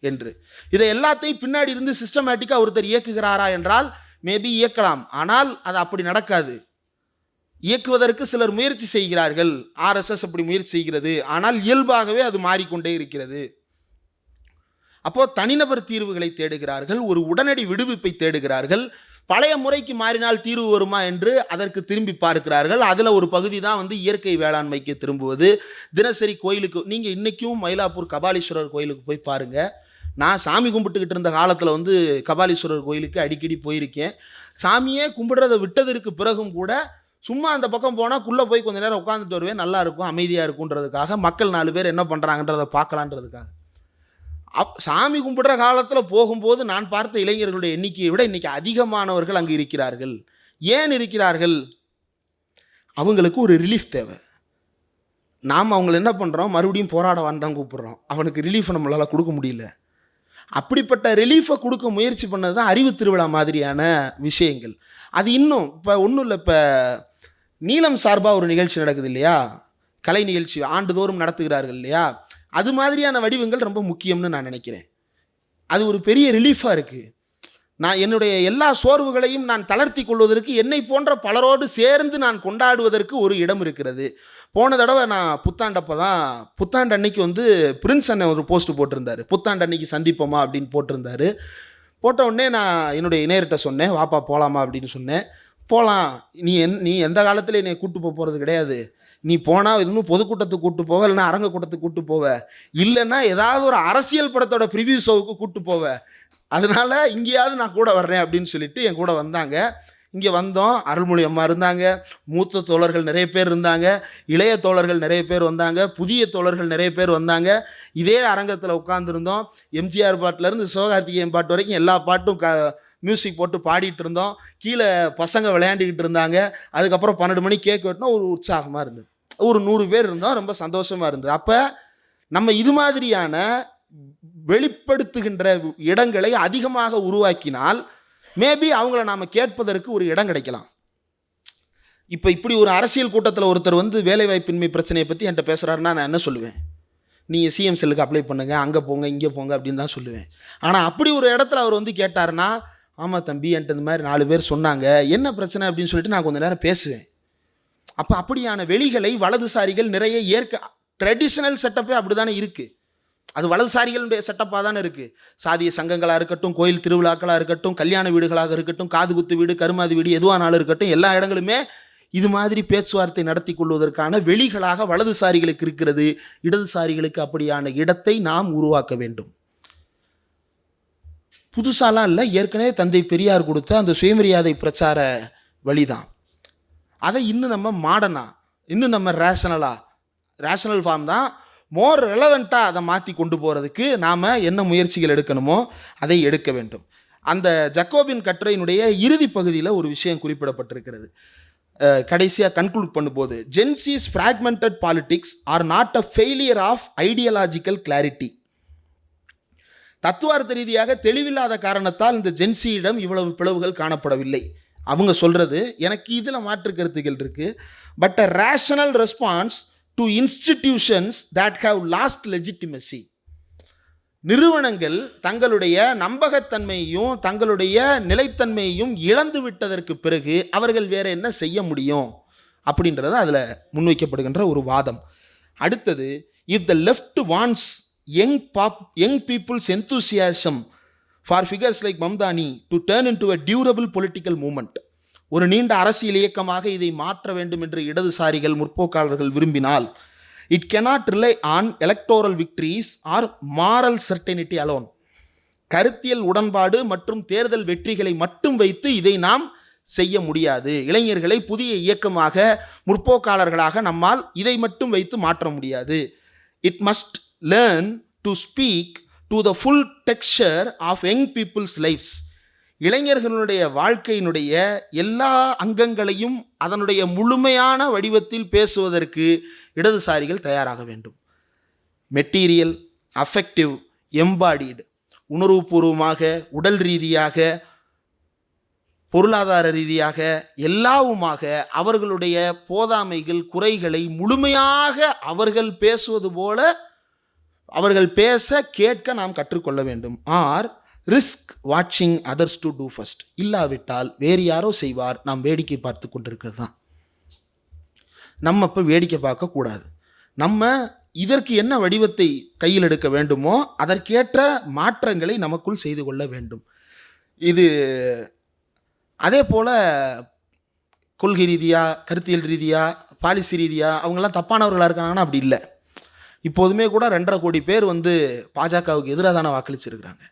என்று. இதை எல்லாத்தையும் பின்னாடி இருந்து சிஸ்டமேட்டிக்காக ஒருத்தர் இயக்குகிறாரா என்றால் மேபி இயக்கலாம். ஆனால் அது அப்படி நடக்காது. இயக்குவதற்கு சிலர் முயற்சி செய்கிறார்கள். ஆர்எஸ்எஸ் அப்படி முயற்சி செய்கிறது. ஆனால் இயல்பாகவே அது மாறிக்கொண்டே இருக்கிறது. அப்போ தனிநபர் தீர்வுகளை தேடுகிறார்கள், ஒரு உடனடி விடுவிப்பை தேடுகிறார்கள். பழைய முறைக்கு மாறினால் தீர்வு வருமா என்று அதற்கு திரும்பி பார்க்கிறார்கள். அதில் ஒரு பகுதி தான் இயற்கை வேளாண்மைக்கு திரும்புவது. தினசரி கோயிலுக்கு, நீங்கள் இன்றைக்கும் மயிலாப்பூர் கபாலீஸ்வரர் கோயிலுக்கு போய் பாருங்கள். நான் சாமி கும்பிட்டுக்கிட்டு இருந்த காலத்தில் கபாலீஸ்வரர் கோயிலுக்கு அடிக்கடி போயிருக்கேன். சாமியே கும்பிடுறதை விட்டதற்கு பிறகும் கூட சும்மா அந்த பக்கம் போனால் குள்ளே போய் கொஞ்சம் நேரம் உட்காந்துட்டு வருவேன், நல்லா இருக்கும், அமைதியாக இருக்குன்றதுக்காக, மக்கள் 4 பேர் என்ன பண்ணுறாங்கன்றதை பார்க்கலான்றதுக்காக. சாமி கும்பிடுற காலத்தில் போகும்போது நான் பார்த்த இளைஞர்களுடைய எண்ணிக்கையை விட இன்றைக்கி அதிகமானவர்கள் அங்கே இருக்கிறார்கள். ஏன் இருக்கிறார்கள்? அவங்களுக்கு ஒரு ரிலீஃப் தேவை. நாம் அவங்களை என்ன பண்ணுறோம், மறுபடியும் போராடவான்னு தான் கூப்பிட்றோம். அவனுக்கு ரிலீஃப் நம்மளால் கொடுக்க முடியல. அப்படிப்பட்ட ரிலீஃபை கொடுக்க முயற்சி பண்ணது தான் அறிவு திருவிழா மாதிரியான விஷயங்கள். அது இன்னும் இப்போ ஒன்றும் இல்லை, இப்போ நீலம் சார்பாக ஒரு நிகழ்ச்சி நடக்குது இல்லையா, கலை நிகழ்ச்சி ஆண்டுதோறும் நடத்துகிறார்கள் இல்லையா, அது மாதிரியான வடிவங்கள் ரொம்ப முக்கியம்னு நான் நினைக்கிறேன். அது ஒரு பெரிய ரிலீஃபாக இருக்குது. நான் என்னுடைய எல்லா சோர்வுகளையும் நான் தளர்த்தி கொள்வதற்கு என்னை போன்ற பலரோடு சேர்ந்து நான் கொண்டாடுவதற்கு ஒரு இடம் இருக்கிறது. போன தடவை நான் புத்தாண்டப்போ தான், புத்தாண்டு அன்னைக்கு பிரின்ஸ் அண்ணன் ஒரு போஸ்ட் போட்டிருந்தார், புத்தாண்டு அன்னைக்கு சந்திப்போமா அப்படின்னு போட்டிருந்தார். போட்ட உடனே நான் என்னுடைய இணையர்கிட்ட சொன்னேன், வாப்பா போகலாமா அப்படின்னு சொன்னேன். போகலாம், நீ எந்த காலத்தில் என்னை கூட்டு போகிறது கிடையாது, நீ போனால் இன்னும் பொதுக்கூட்டத்துக்கு கூட்டு போவ, இல்லைன்னா அரங்க கூட்டத்துக்கு கூட்டு போவ, இல்லைன்னா ஏதாவது ஒரு அரசியல் படத்தோட ப்ரிவியூ ஷோவுக்கு கூட்டு போவ, அதனால் இங்கேயாவது நான் கூட வர்றேன் அப்படின்னு சொல்லிட்டு என் கூட வந்தாங்க. இங்கே வந்தோம், அருள்மொழி அம்மா இருந்தாங்க, மூத்த தோழர்கள் நிறைய பேர் இருந்தாங்க, இளைய தோழர்கள் நிறைய பேர் வந்தாங்க, புதிய தோழர்கள் நிறைய பேர் வந்தாங்க. இதே அரங்கத்தில் உட்காந்துருந்தோம். எம்ஜிஆர் பாட்டிலேருந்து சிவகார்த்திகேயன் பாட்டு வரைக்கும் எல்லா பாட்டும் மியூசிக் போட்டு பாடிட்டு இருந்தோம். கீழே பசங்க விளையாண்டுக்கிட்டு இருந்தாங்க. அதுக்கப்புறம் 12 மணி கேக் வெட்டினோம். ஒரு உற்சாகமாக இருந்தது. ஒரு 100 பேர் இருந்தோம். ரொம்ப சந்தோஷமாக இருந்தது. அப்போ நம்ம இது மாதிரியான வெளிப்படுத்துகின்ற இடங்களை அதிகமாக உருவாக்கினால் மேபி அவங்கள நாம் கேட்பதற்கு ஒரு இடம் கிடைக்கலாம். இப்போ இப்படி ஒரு அரசியல் கூட்டத்தில் ஒருத்தர் வேலைவாய்ப்பின்மை பிரச்சனையை பற்றி என்கிட்ட பேசுகிறாருன்னா நான் என்ன சொல்லுவேன்? நீங்கள் சிஎம் செல்லுக்கு அப்ளை பண்ணுங்கள், அங்கே போங்க, இங்கே போங்க அப்படின்னு தான் சொல்லுவேன். ஆனால் அப்படி ஒரு இடத்துல அவர் கேட்டாருன்னா, ஆமாம் தம்பி, என்கிட்ட இந்த மாதிரி 4 பேர் சொன்னாங்க, என்ன பிரச்சனை அப்படின்னு சொல்லிட்டு நான் கொஞ்சம் நேரம் பேசுவேன். அப்போ அப்படியான வெளிகளை வலதுசாரிகள் நிறைய ட்ரெடிஷ்னல் செட்டப்பே அப்படி தானே இருக்குது. அது வலதுசாரிகளுடைய செட்டப்பாக தானே இருக்குது. சாதிய சங்கங்களாக இருக்கட்டும், கோயில் திருவிழாக்களாக இருக்கட்டும், கல்யாண வீடுகளாக இருக்கட்டும், காது குத்து வீடு, கருமாதி வீடு, எதுவானாலும் இருக்கட்டும், எல்லா இடங்களுமே இது மாதிரி பேச்சுவார்த்தை நடத்தி கொள்வதற்கான வெளிகளாக வலதுசாரிகளுக்கு இருக்கிறது. இடதுசாரிகளுக்கு அப்படியான இடத்தை நாம் உருவாக்க வேண்டும். புதுசாலாம் இல்லை, ஏற்கனவே தந்தை பெரியார் கொடுத்த அந்த சுயமரியாதை பிரச்சார வழிதான். அதை இன்னும் நம்ம மாடர்னா, இன்னும் நம்ம ரேஷனல் ஃபார்ம் தான், மோர் ரெலவெண்ட்டாக அதை மாற்றி கொண்டு போகிறதுக்கு நாம் என்ன முயற்சிகள் எடுக்கணுமோ அதை எடுக்க வேண்டும். அந்த ஜக்கோபின் கட்டுரையினுடைய இறுதி பகுதியில் ஒரு விஷயம் குறிப்பிடப்பட்டிருக்கிறது. கடைசியாக கன்க்ளூட் பண்ணும்போது, Gen Z's fragmented politics are not a failure of ideological clarity. தத்துவார்த்த ரீதியாக தெளிவில்லாத காரணத்தால் இந்த ஜென்சியிடம் இவ்வளவு பிளவுகள் காணப்படவில்லை. அவங்க சொல்கிறது, எனக்கு இதில் மாற்று கருத்துக்கள் இருக்குது. But a rational response to institutions that have lost legitimacy. நிறுவனங்கள் தங்களுடைய நம்பகத்தன்மையையும் தங்களுடைய நிலைத்தன்மையையும் இழந்து விட்டதற்கு பிறகு அவர்கள் வேறு என்ன செய்ய முடியும் அப்படின்றது அதில் முன்வைக்கப்படுகின்ற ஒரு வாதம். அடுத்தது, if the left wants young people's enthusiasm for figures like Mamdani to turn into a durable political movement, ஒரு நீண்ட அரசியல் இயக்கமாக இதை மாற்ற வேண்டும் என்று இடதுசாரிகள் முற்போக்காளர்கள் விரும்பினால், it cannot rely on electoral victories R moral certainty alone. கருத்தியல் உடன்பாடு மற்றும் தேர்தல் வெற்றிகளை மட்டும் வைத்து இதை நாம் செய்ய முடியாது. இளைஞர்களை புதிய இயக்கமாக, முற்போக்காளர்களாக நம்மால் இதை மட்டும் வைத்து மாற்ற முடியாது. It must learn to speak to the full texture of young people's lifes. இளைஞர்களுடைய வாழ்க்கையினுடைய எல்லா அங்கங்களையும் அதனுடைய முழுமையான வடிவத்தில் பேசுவதற்கு இடதுசாரிகள் தயாராக வேண்டும். மெட்டீரியல், அஃபெக்டிவ், எம்பாடிடு, உணர்வுபூர்வமாக, உடல் ரீதியாக, பொருளாதார ரீதியாக எல்லாவுமாக அவர்களுடைய போதாமைகள், குறைகளை முழுமையாக அவர்கள் பேசுவது போல அவர்கள் பேச கேட்க நாம் கற்றுக்கொள்ள வேண்டும். ஆர் ரிஸ்க் வாட்சிங் அதர்ஸ் டு டூ ஃபர்ஸ்ட். இல்லாவிட்டால் வேறு யாரோ செய்வார், நாம் வேடிக்கை பார்த்து கொண்டிருக்கிறது தான். நம்ம இப்போ வேடிக்கை பார்க்கக்கூடாது. நம்ம இதற்கு என்ன வடிவத்தை கையில் எடுக்க வேண்டுமோ அதற்கேற்ற மாற்றங்களை நமக்குள் செய்து கொள்ள வேண்டும். இது அதே போல் கொள்கை ரீதியாக, கருத்தியல் ரீதியாக, பாலிசி ரீதியாக அவங்கெல்லாம் தப்பானவர்களாக இருக்காங்கன்னா அப்படி இல்லை. இப்போதுமே கூட 2.5 கோடி பேர் பாஜகவுக்கு எதிராக தானே வாக்களிச்சிருக்கிறாங்க.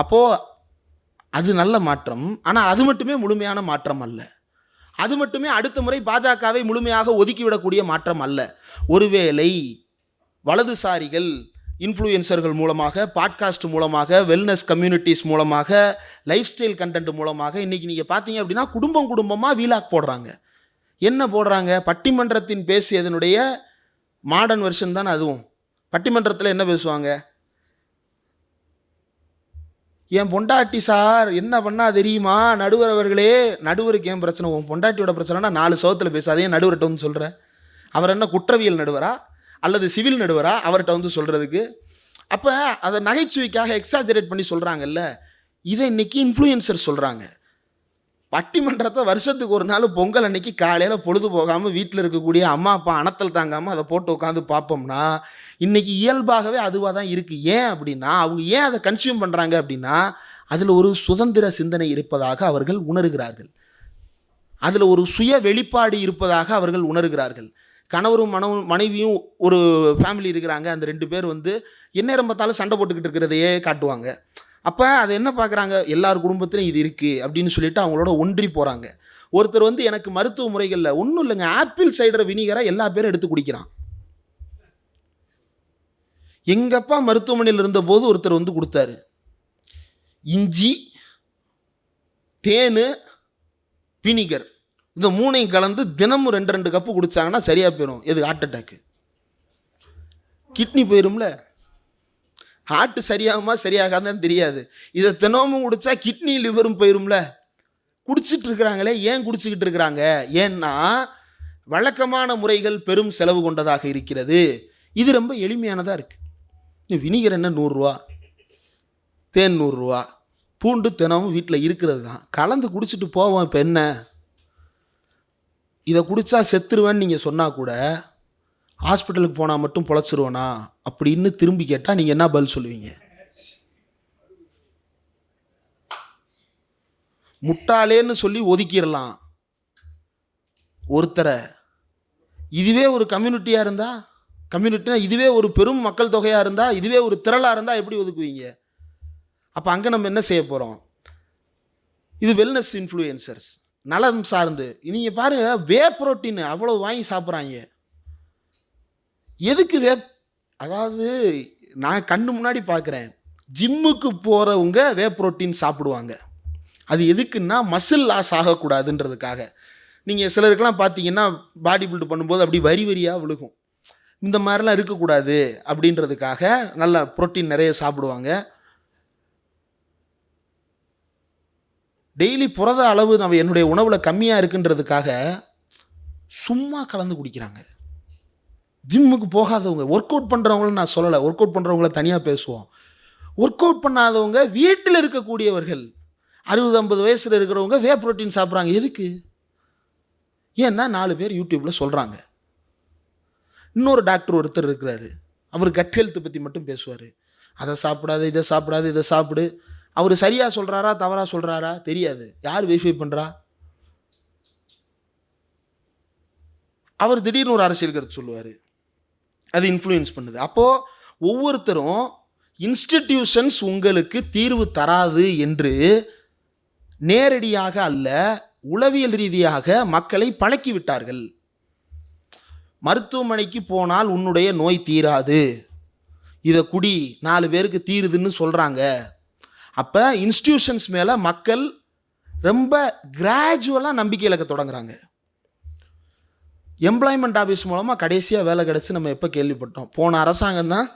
அப்போது அது நல்ல மாற்றம். ஆனால் அது மட்டுமே முழுமையான மாற்றம் அல்ல. அது மட்டுமே அடுத்த முறை பாஜகவை முழுமையாக ஒதுக்கிவிடக்கூடிய மாற்றம் அல்ல. ஒருவேளை வலதுசாரிகள் இன்ஃப்ளூயன்சர்கள் மூலமாக, பாட்காஸ்ட் மூலமாக, வெல்னஸ் கம்யூனிட்டிஸ் மூலமாக, லைஃப் ஸ்டைல் கண்டென்ட் மூலமாக இன்றைக்கி நீங்கள் பார்த்தீங்க அப்படின்னா குடும்பமாக வீலாக் போடுறாங்க. என்ன போடுறாங்க? பட்டிமன்றத்தின் பேசியதனுடைய மாடர்ன் வெர்ஷன் தானே அதுவும். பட்டிமன்றத்தில் என்ன பேசுவாங்க? என் பொண்டாட்டி சார் என்ன பண்ணா தெரியுமா, நடுவர் அவர்களே. நடுவருக்கு ஏன் பிரச்சனை? உன் பொண்டாட்டியோட பிரச்சனைனா 4 சவத்தில் பேச. அதையும் நடுவர்கிட்ட சொல்கிற. அவர் என்ன குற்றவியல் நடுவரா அல்லது சிவில் நடுவரா அவர்கிட்ட சொல்கிறதுக்கு? அப்போ அதை நகைச்சுவைக்காக எக்ஸாஜரேட் பண்ணி சொல்கிறாங்கல்ல. இதை இன்றைக்கி இன்ஃப்ளூயன்சர் சொல்கிறாங்க. பட்டிமன்றத்தை வருஷத்துக்கு ஒரு நாள் பொங்கல் அன்னைக்கு காலையில் பொழுது போகாமல் வீட்டில் இருக்கக்கூடிய அம்மா அப்பா அனத்தல் தாங்காமல் அதை போட்டு உட்காந்து பார்ப்போம்னா இன்றைக்கி இயல்பாகவே அதுவாக தான் இருக்குது. ஏன் அப்படின்னா அவங்க ஏன் அதை கன்சியூம் பண்ணுறாங்க அப்படின்னா அதில் ஒரு சுதந்திர சிந்தனை இருப்பதாக அவர்கள் உணர்கிறார்கள். அதில் ஒரு சுய வெளிப்பாடு இருப்பதாக அவர்கள் உணர்கிறார்கள். கணவரும் மனைவியும் ஒரு ஃபேமிலி இருக்கிறாங்க. அந்த 2 பேர் எந்நேரம் பார்த்தாலும் சண்டை போட்டுக்கிட்டு இருக்கிறதையே காட்டுவாங்க. அப்போ அதை என்ன பார்க்குறாங்க? எல்லார் குடும்பத்திலும் இது இருக்குது அப்படின்னு சொல்லிட்டு அவங்களோட ஒன்றி போகிறாங்க. ஒருத்தர் எனக்கு மருத்துவ முறைகளில் ஒன்றும் இல்லைங்க, ஆப்பிள் சைடர் வினிகரை எல்லா பேரும் எடுத்து குடிக்கிறான். எங்கள் அப்பா மருத்துவமனையில் இருந்தபோது ஒருத்தர் கொடுத்தாரு. இஞ்சி, தேன், வினிகர் இந்த 3ஐயும் கலந்து தினமும் 2 கப்பு குடித்தாங்கன்னா சரியாக போயிடும். எது? ஹார்ட் அட்டாக்கு, கிட்னி போயிடும்ல. ஹார்ட் சரியாகுமா சரியாகாதான் தெரியாது. இதை தினமும் குடித்தா கிட்னி லிவரும் போயிரும்ல. குடிச்சிட்டு இருக்கிறாங்களே. ஏன் குடிச்சிக்கிட்டு இருக்கிறாங்க? ஏன்னா வழக்கமான முறைகள் பெரும் செலவு கொண்டதாக இருக்கிறது. இது ரொம்ப எளிமையானதாக இருக்குது. வினிகர் என்ன 100 ரூபா, தேன் 100 ரூபா, பூண்டு தினமும் வீட்டில் இருக்கிறது தான். கலந்து குடிச்சிட்டு போவோம். இப்போ என்ன? இதை குடித்தா செத்துருவேன்னு நீங்கள் சொன்னால் கூட ஹாஸ்பிட்டலுக்கு போனால் மட்டும் பொழைச்சிருவேனா அப்படின்னு திரும்பி கேட்டால் நீங்கள் என்ன பதில் சொல்லுவீங்க? முட்டாளேன்னு சொல்லி ஒதுக்கிடலாம் ஒருத்தரை. இதுவே ஒரு கம்யூனிட்டியாக இருந்தால், கம்யூனிட்டினா இதுவே ஒரு பெரும் மக்கள் தொகையாக இருந்தால், இதுவே ஒரு திரளாக இருந்தால் எப்படி ஒதுக்குவீங்க? அப்போ அங்கே நம்ம என்ன செய்ய போகிறோம்? இது வெல்னஸ் இன்ஃப்ளூயன்சர்ஸ், நலம் சார்ந்து. நீங்கள் பாருங்கள், வே புரோட்டீன் அவ்வளோ வாங்கி சாப்பிட்றாங்க. எதுக்கு அதாவது நான் கண்ணு முன்னாடி பார்க்குறேன், ஜிம்முக்கு போகிறவங்க வே புரோட்டீன் சாப்பிடுவாங்க. அது எதுக்குன்னா மசில் லாஸ் ஆகக்கூடாதுன்றதுக்காக. நீங்கள் சிலருக்கெல்லாம் பார்த்தீங்கன்னா பாடி பில்டு பண்ணும்போது அப்படி வரியாக விழுகும். இந்த மாதிரிலாம் இருக்கக்கூடாது அப்படின்றதுக்காக நல்ல புரோட்டீன் நிறைய சாப்பிடுவாங்க. டெய்லி புரத அளவு நம்ம என்னுடைய உணவில் கம்மியாக இருக்குன்றதுக்காக சும்மா கலந்து குடிக்கிறாங்க. ஜிம்முக்கு போகாதவங்க, ஒர்க் அவுட் பண்ணுறவங்களும் நான் சொல்லலை, ஒர்க் அவுட் பண்ணுறவங்கள தனியாக பேசுவோம். ஒர்க் அவுட் பண்ணாதவங்க, வீட்டில் இருக்கக்கூடியவர்கள், 60-50 வயசில் இருக்கிறவங்க வே புரோட்டீன் சாப்பிட்றாங்க. எதுக்கு? ஏன்னா 4 பேர் யூடியூப்பில் சொல்கிறாங்க. இன்னொரு டாக்டர் ஒருத்தர் இருக்கிறாரு, அவர் கட் ஹெல்த்தை பற்றி மட்டும் பேசுவார். அதை சாப்பிடாது, இதை சாப்பிடாது, இதை சாப்பிடு. அவர் சரியாக சொல்கிறாரா தவறாக சொல்கிறாரா தெரியாது. யார் வெரிஃபை பண்ணுறா? அவர் திடீர்னு ஒரு அரசியல் கருத்து சொல்லுவார். அது இன்ஃப்ளூயன்ஸ் பண்ணுது. அப்போது ஒவ்வொருத்தரும் இன்ஸ்டிடியூஷன்ஸ் உங்களுக்கு தீர்வு தராது என்று நேரடியாக அல்ல, உளவியல் ரீதியாக மக்களை பழக்கி விட்டார்கள். மருத்துவமனைக்கு போனால் உன்னுடைய நோய் தீராது, இதை குடி 4 பேருக்கு தீருதுன்னு சொல்கிறாங்க. அப்போ இன்ஸ்டிடியூஷன்ஸ் மேலே மக்கள் ரொம்ப கிராஜுவலாக நம்பிக்கை இழக்க தொடங்குறாங்க. எம்ப்ளாய்மெண்ட் ஆஃபீஸ் மூலமாக கடைசியாக வேலை கிடச்சி நம்ம எப்போ கேள்விப்பட்டோம்? போன அரசாங்கம் தான்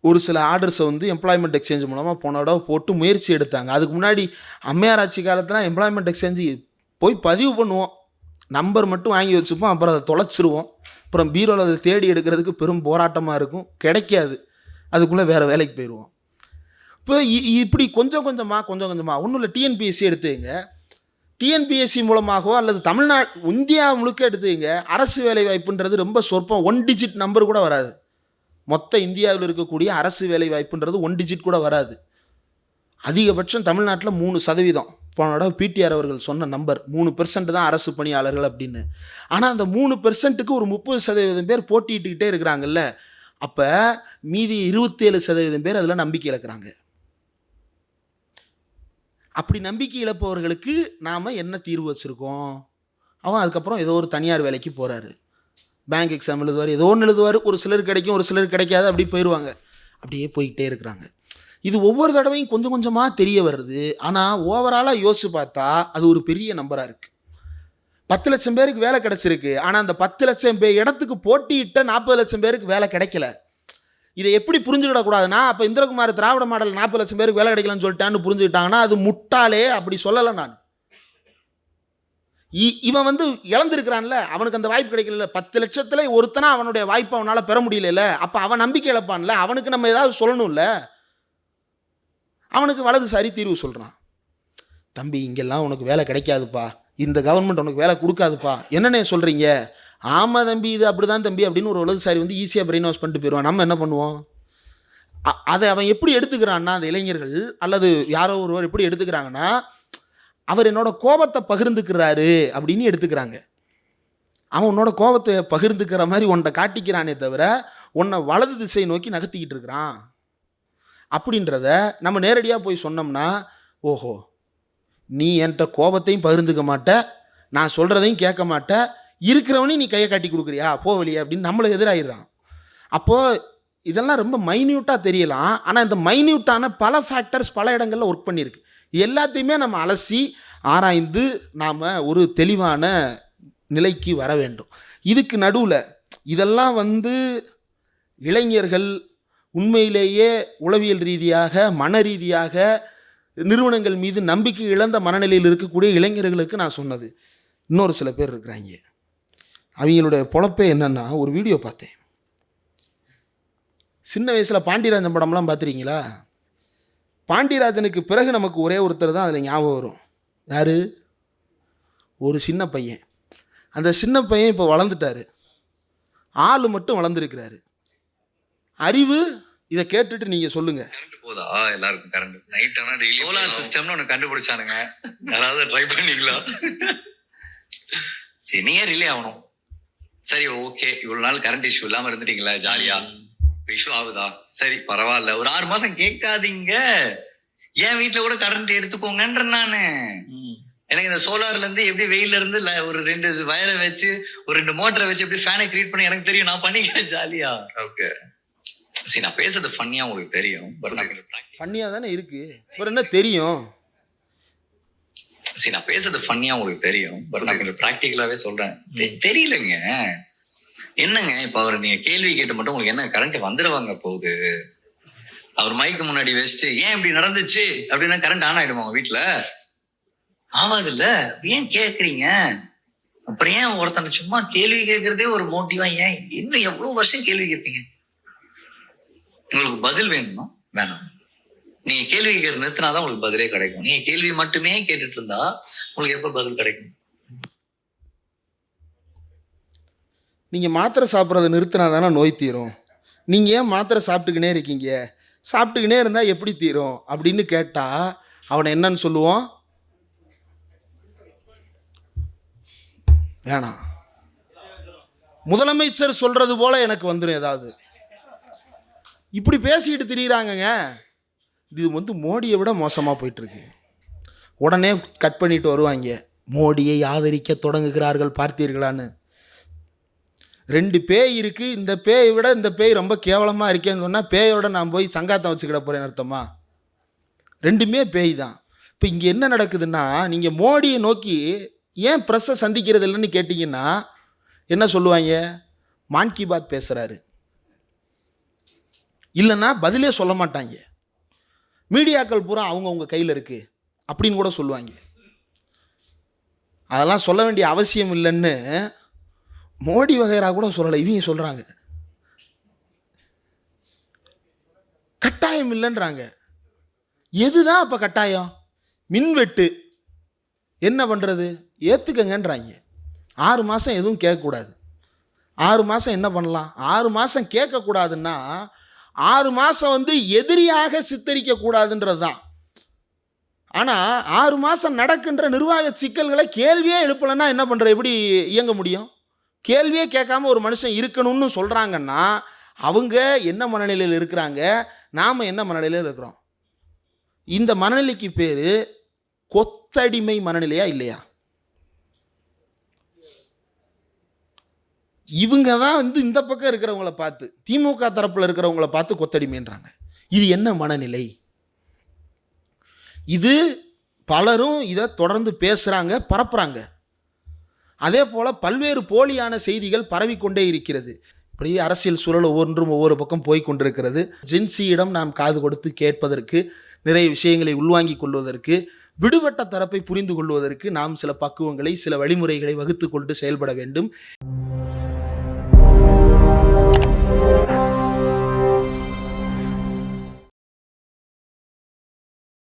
ஒரு சில ஆர்டர்ஸை வந்து எம்ப்ளாய்மெண்ட் எக்ஸ்சேஞ்ச் மூலமாக போன தடவை போட்டு முயற்சி எடுத்தாங்க. அதுக்கு முன்னாடி அம்மையார் ஆட்சி காலத்தில் எம்ப்ளாய்மெண்ட் எக்ஸ்சேஞ்சு போய் பதிவு பண்ணுவோம், நம்பர் மட்டும் வாங்கி வச்சுப்போம், அப்புறம் அதை தொலைச்சிருவோம், அப்புறம் பீரோவில் அதை தேடி எடுக்கிறதுக்கு பெரும் போராட்டமாக இருக்கும், கிடைக்காது, அதுக்குள்ளே வேறு வேலைக்கு போயிடுவோம். இப்போ இப்படி கொஞ்சம் கொஞ்சமாக ஒன்றும் இல்லை. டிஎன்பிஎஸ்சி எடுத்துங்க, டிஎன்பிஎஸ்சி மூலமாகவோ அல்லது இந்தியா முழுக்க எடுத்துங்க, அரசு வேலை வாய்ப்புன்றது ரொம்ப சொற்பம், 1 டிஜிட் நம்பர் கூட வராது. மொத்த இந்தியாவில் இருக்கக்கூடிய அரசு வேலை வாய்ப்புன்றது 1 டிஜிட் கூட வராது. அதிகபட்சம் தமிழ்நாட்டில் 3%. போன தடவை பிடிஆர் அவர்கள் சொன்ன நம்பர் 3% தான் அரசு பணியாளர்கள் அப்படின்னு. ஆனால் அந்த 3%க்கு ஒரு 30% பேர் போட்டிட்டுக்கிட்டே இருக்கிறாங்கல்ல, அப்போ மீதி 27% பேர் அதில் நம்பிக்கை இழக்கிறாங்க. அப்படி நம்பிக்கை இழப்பவர்களுக்கு நாம் என்ன தீர்வு வச்சுருக்கோம்? அவன் அதுக்கப்புறம் ஏதோ ஒரு தனியார் வேலைக்கு போகிறாரு, பேங்க் எக்ஸாம் எழுதுவார், ஏதோ ஒன்று எழுதுவார், ஒரு சிலர் கிடைக்கும், ஒரு சிலர் கிடைக்காது, அப்படி போயிடுவாங்க, அப்படியே போய்கிட்டே இருக்கிறாங்க. இது ஒவ்வொரு தடவையும் கொஞ்சம் கொஞ்சமாக தெரிய வருது. ஆனால் ஓவராலாக யோசிச்சு பார்த்தா அது ஒரு பெரிய நம்பராக இருக்குது. 10 லட்சம் பேருக்கு வேலை கிடச்சிருக்கு, ஆனால் அந்த 10 லட்சம் இடத்துக்கு போட்டியிட்ட 40 லட்சம் பேருக்கு வேலை கிடைக்கல. இதை எப்படி புரிஞ்சுக்கிடக்கூடாதுன்னா, அப்போ இந்திரகுமார் திராவிட மாடல் 40 லட்சம் பேருக்கு வேலை கிடைக்கலன்னு சொல்லிட்டான்னு புரிஞ்சுக்கிட்டாங்கன்னா அது முட்டாளே. அப்படி சொல்லலை நான். இவன் வந்து இழந்திருக்கிறான்ல, அவனுக்கு அந்த வாய்ப்பு கிடைக்கல. 10 லட்சத்துல ஒருத்தனா அவனுடைய வாய்ப்பை அவனால் பெற முடியல, அப்போ அவன் நம்பிக்கை இழப்பான்ல, அவனுக்கு நம்ம ஏதாவது சொல்லணும்ல. அவனுக்கு வலதுசாரி தீர்வு சொல்கிறான், தம்பி இங்கெல்லாம் உனக்கு வேலை கிடைக்காதுப்பா, இந்த கவர்மெண்ட் உனக்கு வேலை கொடுக்காதுப்பா. என்னென்ன சொல்கிறீங்க? ஆமாம் தம்பி, இது அப்படி தான் தம்பி அப்படின்னு ஒரு வலதுசாரி வந்து ஈஸியாக பிரெயின் வாஷ் பண்ணிட்டு போயிடுவான். நம்ம என்ன பண்ணுவோம்? அதை அவன் எப்படி எடுத்துக்கிறான்னா, அந்த இளைஞர்கள் அல்லது யாரோ ஒருவர் எப்படி எடுத்துக்கிறாங்கன்னா, அவர் என்னோட கோபத்தை பகிர்ந்துக்கிறாரு அப்படின்னு எடுத்துக்கிறாங்க. அவன் உன்னோட கோபத்தை பகிர்ந்துக்கிற மாதிரி உன்னை காட்டிக்கிறானே தவிர உன்னை வலது திசை நோக்கி நகர்த்திக்கிட்டு இருக்கிறான் அப்படின்றத நம்ம நேரடியாக போய் சொன்னோம்னா, ஓஹோ நீ என்கிட்ட கோபத்தையும் பகிர்ந்துக்க மாட்ட, நான் சொல்கிறதையும் கேட்க மாட்ட, இருக்கிறவனையும் நீ கையை காட்டி கொடுக்குறியா, போ வெளியே அப்படின்னு நம்மளை எதிராகிடுறான். அப்போது இதெல்லாம் ரொம்ப மைன்யூட்டாக தெரியலாம், ஆனால் இந்த மைன்யூட்டான பல ஃபேக்டர்ஸ் பல இடங்களில் ஒர்க் பண்ணியிருக்கு. எல்லாத்தையுமே நம்ம அலசி ஆராய்ந்து நாம் ஒரு தெளிவான நிலைக்கு வர வேண்டும். இதுக்கு நடுவில் இதெல்லாம் வந்து இளைஞர்கள் உண்மையிலேயே உளவியல் ரீதியாக மன ரீதியாக நிறுவனங்கள் மீது நம்பிக்கை இழந்த மனநிலையில் இருக்கக்கூடிய இளைஞர்களுக்கு நான் சொன்னது. இன்னொரு சில பேர் இருக்கிறாங்க, அவங்களுடைய பொழப்பே என்னென்னா, ஒரு வீடியோ பார்த்தேன், சின்ன வயசில் பாண்டியராஜன் படம்லாம் பார்த்துருக்கீங்களா? பாண்டியராஜனுக்கு பிறகு நமக்கு ஒரே ஒருத்தர் தான் அதில் ஞாபகம் வரும். யார்? ஒரு சின்ன பையன். அந்த சின்ன பையன் இப்போ வளர்ந்துட்டார், ஆள் மட்டும் வளர்ந்துருக்கிறாரு. அறிவு இதை கேட்டுட்டு நீங்கள் சொல்லுங்கள். கரண்ட் போதா எல்லாருக்கும்? கரண்ட் நைட் ஆனால் டெய்லி சோலார் சிஸ்டம்னு ஒன்று கண்டுபிடிச்சானுங்க, யாராவது ட்ரை பண்ணீங்களா? சரி, நீங்க ரிலே ஆகணும். சரி ஓகே, இவ்வளவு நாள் கரண்ட் இஷ்யூ இல்லாமல் இருந்துட்டீங்களா, ஜாலியா இஷ்யூ ஆகுதா? சரி பரவாயில்ல, ஒரு 6 மாசம் கேட்காதீங்க, என் வீட்டுல கூட கரண்ட் எடுத்துக்கோங்கன்ற நானு. எனக்கு இந்த சோலார்ல இருந்து எப்படி வெயில இருந்து ஒரு 2 வயரை வச்சு ஒரு 2 மோட்டரை வச்சு எப்படி ஃபேனை கிரியேட் பண்ணி எனக்கு தெரியும், நான் பண்ணிக்கிறேன் ஜாலியா. ஓகே சரி, நான் பேசுறது ஃபன்னியா உங்களுக்கு தெரியும், பட் ஃபன்னியா தானே இருக்கு, ஒரு என்ன தெரியும். சரி, நான் பேசுறது ஃபன்னியா உங்களுக்கு தெரியும், பட் நான் கொஞ்சம் ப்ராக்டிக்கலாவே சொல்றேன். தெரியலங்க என்னங்க, இப்ப அவர் நீங்க கேள்வி கேட்டு மட்டும் உங்களுக்கு என்ன கரண்ட் வந்துடுவாங்க போகுது? அவர் மைக்கு முன்னாடி வச்சுட்டு ஏன் இப்படி நடந்துச்சு அப்படின்னா கரண்ட் ஆன் ஆயிடுமா உங்க வீட்டுல? ஆவாது இல்ல, ஏன் கேக்குறீங்க? அப்புறம் ஏன் ஒருத்தனை சும்மா கேள்வி கேட்கறதே ஒரு மோட்டிவா? ஏன் இன்னும் எவ்வளவு வருஷம் கேள்வி கேட்பீங்க? உங்களுக்கு பதில் வேணுமா? வேணாம். நீங்க கேள்வி கேட்கறது நிறுத்தினாதான் உங்களுக்கு பதிலே கிடைக்கும். நீங்க கேள்வி மட்டுமே கேட்டுட்டு இருந்தா உங்களுக்கு எப்ப பதில் கிடைக்கும்? நீங்கள் மாத்திரை சாப்பிட்றத நிறுத்தினா தானே நோய் தீரும். நீங்கள் ஏன் மாத்திரை சாப்பிட்டுக்கினே இருக்கீங்க? சாப்பிட்டுக்கினே இருந்தால் எப்படி தீரும் அப்படின்னு கேட்டால் அவனை என்னன்னு சொல்லுவோம்? வேணாம். முதலமைச்சர் சொல்கிறது போல் எனக்கு வந்துடும் ஏதாவது. இப்படி பேசிக்கிட்டு திரியிறாங்கங்க. இது வந்து மோடியை விட மோசமாக போயிட்டுருக்கு. உடனே கட் பண்ணிட்டு வருவாங்க, மோடியை ஆதரிக்க தொடங்குகிறார்கள் பார்த்தீர்களான்னு. 2 பேய் இருக்குது, இந்த பேயை விட இந்த பேய் ரொம்ப கேவலமாக இருக்கேன்னு சொன்னால் பேயோட நான் போய் சங்காத்தம் வச்சுக்கிட போகிறேன் அர்த்தமா? 2மே பேய் தான். இப்போ இங்கே என்ன நடக்குதுன்னா, நீங்கள் மோடியை நோக்கி ஏன் ப்ரெஸ்ஸை சந்திக்கிறது இல்லைன்னு கேட்டிங்கன்னா என்ன சொல்லுவாங்க? மான் கி பாத் பேசுகிறாரு, இல்லைன்னா பதிலே சொல்ல மாட்டாங்க. மீடியாக்கள் பூரா அவங்கவுங்க கையில் இருக்குது அப்படின்னு கூட சொல்லுவாங்க. அதெல்லாம் சொல்ல வேண்டிய அவசியம் இல்லைன்னு மோடி வகைரா கூட சொல்லலை, இவங்க சொல்கிறாங்க. கட்டாயம் இல்லைன்றாங்க. எதுதான் அப்போ கட்டாயம்? மின்வெட்டு என்ன பண்ணுறது? ஏற்றுக்கங்கன்றாங்க. 6 மாதம் எதுவும் கேட்கக்கூடாது. 6 மாதம் என்ன பண்ணலாம்? 6 மாதம் கேட்கக்கூடாதுன்னா 6 மாதம் வந்து எதிரியாக சித்தரிக்கக்கூடாதுன்றது தான். ஆனால் 6 மாதம் நடக்கின்ற நிர்வாக சிக்கல்களை கேள்வியே எழுப்பலைன்னா என்ன பண்ணுற? எப்படி இயங்க முடியும்? கேள்வியே கேட்காம ஒரு மனுஷன் இருக்கணும்னு சொல்கிறாங்கன்னா அவங்க என்ன மனநிலையில் இருக்கிறாங்க, நாம் என்ன மனநிலையில் இருக்கிறோம்? இந்த மனநிலைக்கு பேர் கொத்தடிமை மனநிலையா இல்லையா? இவங்க தான் வந்து இந்த பக்கம் இருக்கிறவங்கள பார்த்து, திமுக தரப்பில் இருக்கிறவங்கள பார்த்து கொத்தடிமைன்றாங்க. இது என்ன மனநிலை? இது பலரும் இதை தொடர்ந்து பேசுகிறாங்க, பரப்புகிறாங்க. அதே போல் பல்வேறு போலியான செய்திகள் பரவிக்கொண்டே இருக்கிறது. இப்படி அரசியல் சூழல் ஒவ்வொரு பக்கம் போய் கொண்டிருக்கிறது. ஜென்சியிடம் நாம் காது கொடுத்து கேட்பதற்கு, நிறைய விஷயங்களை உள்வாங்கிக் கொள்வதற்கு, விடுபட்ட தரப்பை புரிந்து கொள்வதற்கு நாம் சில பக்குவங்களை, சில வழிமுறைகளை வகுத்து கொண்டு செயல்பட வேண்டும்.